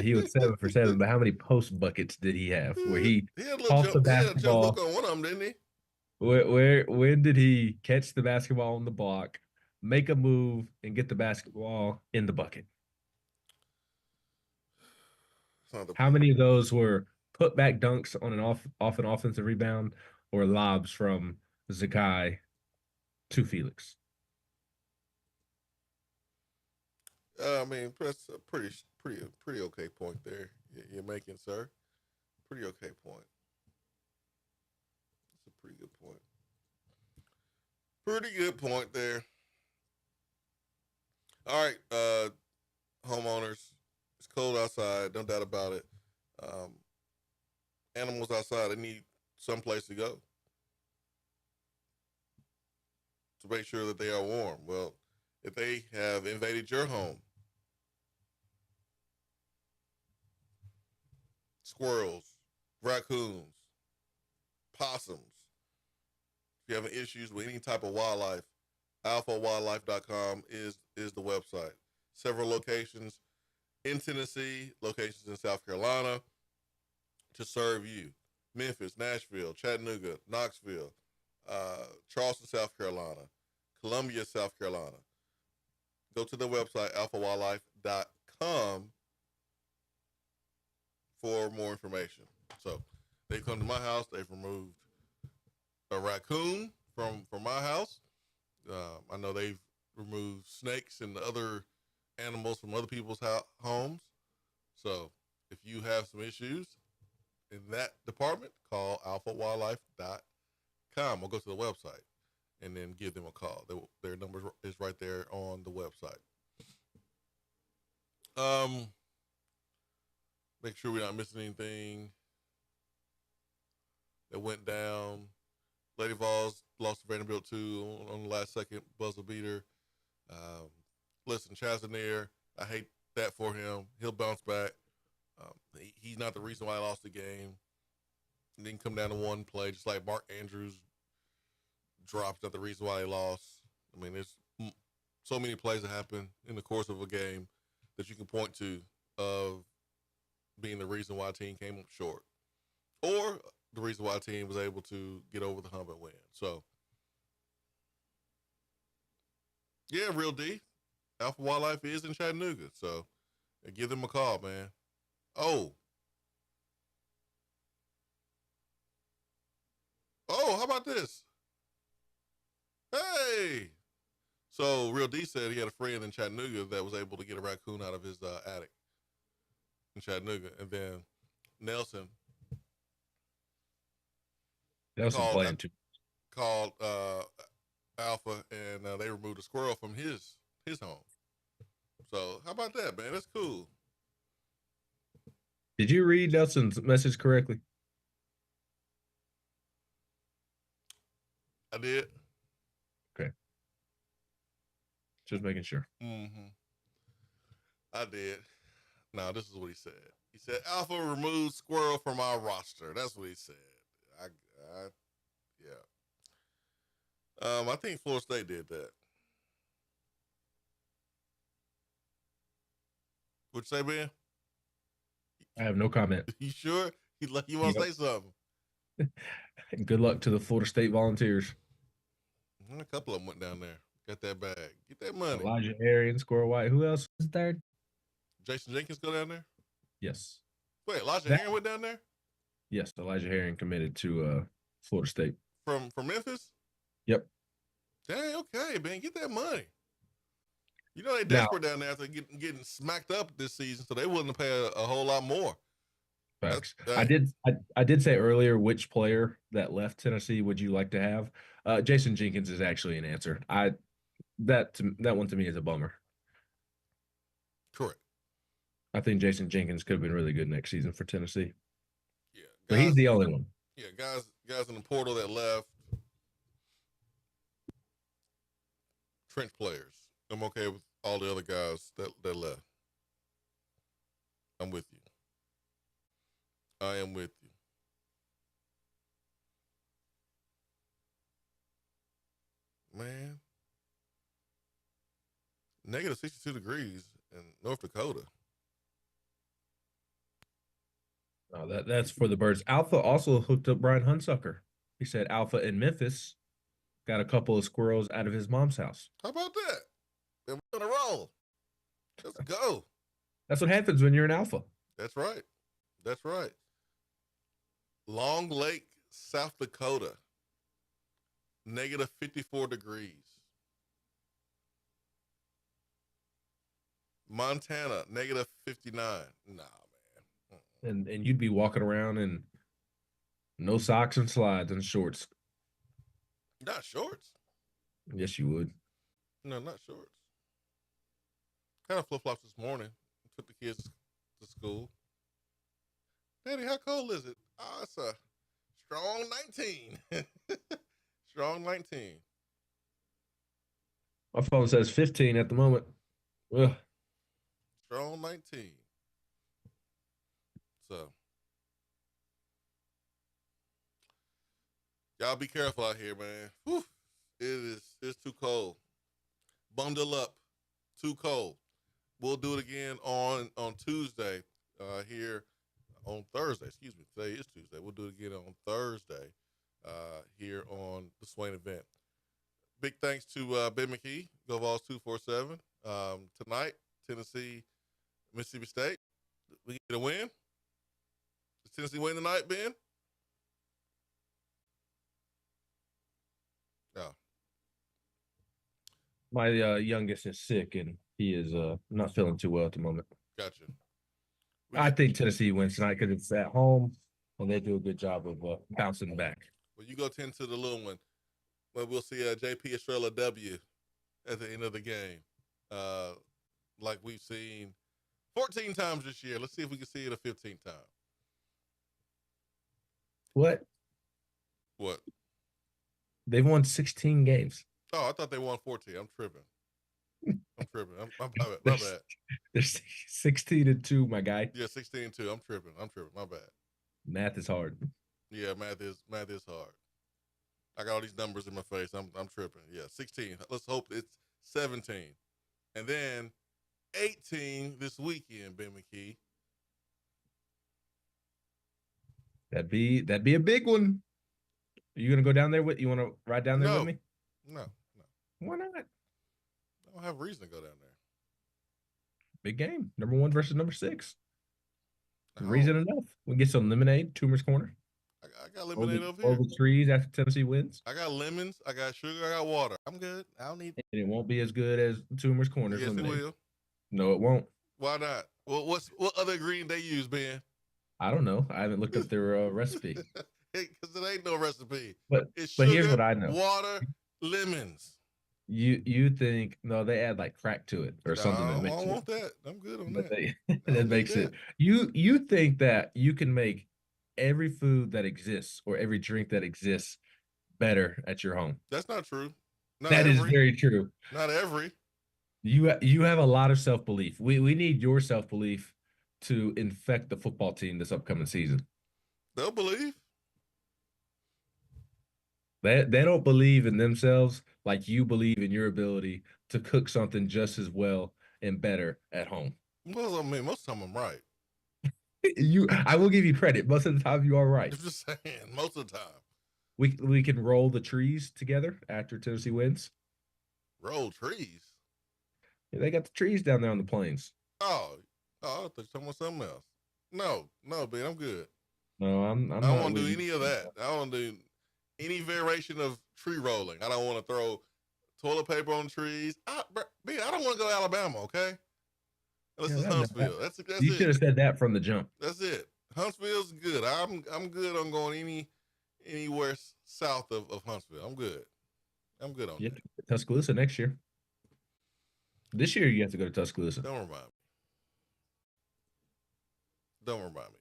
He was 7 for 7, but how many post buckets did he have? Where he had tossed the basketball? He had a jump hook on one of them, didn't he? When did he catch the basketball on the block, make a move, and get the basketball in the bucket? How many of those were put back dunks on off an offensive rebound or lobs from Zakai to Felix. I mean, that's a pretty okay point there you're making, sir. Pretty okay point. That's a pretty good point. Pretty good point there. All right, homeowners, it's cold outside, no doubt about it. Animals outside, they need some place to go to make sure that they are warm. Well, if they have invaded your home, squirrels, raccoons, possums, if you're having issues with any type of wildlife, alphawildlife.com is the website. Several locations in Tennessee, locations in South Carolina to serve you. Memphis, Nashville, Chattanooga, Knoxville, Charleston, South Carolina, Columbia, South Carolina. Go to the website, alphawildlife.com, for more information. So they've come to my house. They've removed a raccoon from my house. I know they've removed snakes and other animals from other people's homes. So if you have some issues in that department, call alphawildlife.com or go to the website and then give them a call. Their number is right there on the website. Make sure we're not missing anything that went down. Lady Vols lost to Vanderbilt 2 on the last second buzzer beater. Listen, Chazanier, I hate that for him. He'll bounce back. He's not the reason why I lost the game. It didn't come down to one play, just like Mark Andrews dropped, not the reason why they lost. I mean, there's so many plays that happen in the course of a game that you can point to of being the reason why a team came up short, or the reason why a team was able to get over the hump and win. So, yeah, Real D, Alpha Wildlife is in Chattanooga, so give them a call, man. Oh, how about this? Hey! So, Real D said he had a friend in Chattanooga that was able to get a raccoon out of his attic in Chattanooga. And then Nelson called Alpha, and they removed a squirrel from his home. So, how about that, man? That's cool. Did you read Nelson's message correctly? I did. Okay. Just making sure. Mm-hmm. I did. Now, this is what he said. He said, Alpha removed squirrel from our roster. That's what he said. Yeah. I think Florida State did that. What'd you say, Ben? I have no comment. You sure? You want to say something? Good luck to the Florida State Volunteers. A couple of them went down there. Got that bag. Get that money. Elijah Arian, Squirrel White. Who else is third? Jason Jenkins go down there? Yes. Wait, Elijah Herring went down there? Yes, Elijah Herring committed to Florida State. From Memphis? Yep. Dang, okay, man. Get that money. You know they desperate down there after getting smacked up this season, so they willing to pay a whole lot more. Facts. I did say earlier which player that left Tennessee would you like to have? Jason Jenkins is actually an answer. That one to me is a bummer. Correct. I think Jason Jenkins could have been really good next season for Tennessee. Yeah, but he's the only one. Yeah, guys in the portal that left. Trench players. I'm okay with all the other guys that left. I'm with you. I am with you. Man. Negative 62 degrees in North Dakota. Oh, that's for the birds. Alpha also hooked up Brian Hunsucker. He said Alpha in Memphis got a couple of squirrels out of his mom's house. How about that? Then we're on a roll. Let's go. That's what happens when you're an Alpha. That's right. That's right. Long Lake, South Dakota. negative 54 degrees. Montana, negative 59. Nah, man. And you'd be walking around in no socks and slides and shorts. Not shorts. Yes, you would. No, not shorts. Kind of flip-flops this morning. Took the kids to school. Daddy, how cold is it? Oh, it's a strong 19. Strong 19. My phone says 15 at the moment. Ugh. Strong 19. So, y'all be careful out here, man. Whew. It's too cold. Bundle up. Too cold. We'll do it again on Tuesday here on Thursday. Excuse me. Today is Tuesday. We'll do it again on Thursday here on the Swain Event. Big thanks to Ben McKee, Go Vols 247. Tonight, Tennessee, Mississippi State. We get a win. Does Tennessee win tonight, Ben? No. My youngest is sick, and he is not feeling too well at the moment. Gotcha. I think Tennessee wins tonight because it's at home, and they do a good job of bouncing back. Well, you go 10 to the little one. Well, we'll see JP Estrella W at the end of the game, like we've seen 14 times this year. Let's see if we can see it a 15th time. What? What? They've won 16 games. Oh, I thought they won 14. I'm tripping. My bad. They're 16-2, my guy. Yeah, 16-2. I'm tripping. My bad. Math is hard. Yeah, math is hard. I got all these numbers in my face. I'm tripping. Yeah, 16. Let's hope it's 17. And then 18 this weekend, Ben McKee. That'd be a big one. Are you gonna go down there with? You want to ride down there with me? No. Why not? I don't have a reason to go down there. Big game. Number 1 versus number 6. Reason enough. We get some lemonade. Tumor's Corner. I got lemonade over here. Over trees after Tennessee wins. I got lemons. I got sugar. I got water. I'm good. I don't need. And it won't be as good as Tumor's Corner. Yes, lemonade. it will. No, it won't. Why not? Well, what other ingredient they use, Ben? I don't know. I haven't looked up their recipe. Because it ain't no recipe. But sugar, here's what I know. Water, lemons. You think they add like crack to it or something that makes I don't want that. I'm good on that. That makes it. You think that you can make every food that exists or every drink that exists better at your home. That's not true. That is very true. Not every. You have a lot of self-belief. We need your self-belief to infect the football team this upcoming season. They'll believe. They don't believe in themselves like you believe in your ability to cook something just as well and better at home. Well, I mean, most of the time I'm right. I will give you credit. Most of the time you are right. I'm just saying, most of the time. We can roll the trees together after Tennessee wins. Roll trees? Yeah, they got the trees down there on the plains. Oh, I thought you were talking about something else. No, Ben, I'm good. No, I'm I don't want to do any of that. I don't want to do any variation of tree rolling. I don't want to throw toilet paper on trees. Ben, I don't want to go to Alabama, okay? Unless it's Huntsville. That's you it. should have said that from the jump. That's it. Huntsville's good. I'm good on going anywhere south of Huntsville. I'm good. I'm good on that. Tuscaloosa next year. This year you have to go to Tuscaloosa. Don't remind me.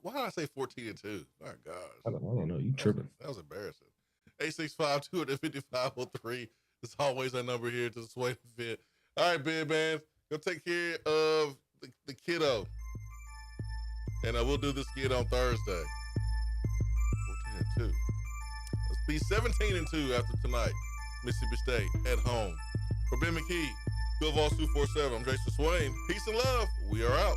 Why did I say 14-2? My gosh. I don't know. You tripping. That was embarrassing. 865-255-03 is always our number here to the Swain Event. All right, Ben, man. Go take care of the kiddo. And we'll do this again on Thursday. 14-2. Let's be 17-2 after tonight. Mississippi State at home. For Ben McKee, Go Vols 247, I'm Jason Swain. Peace and love. We are out.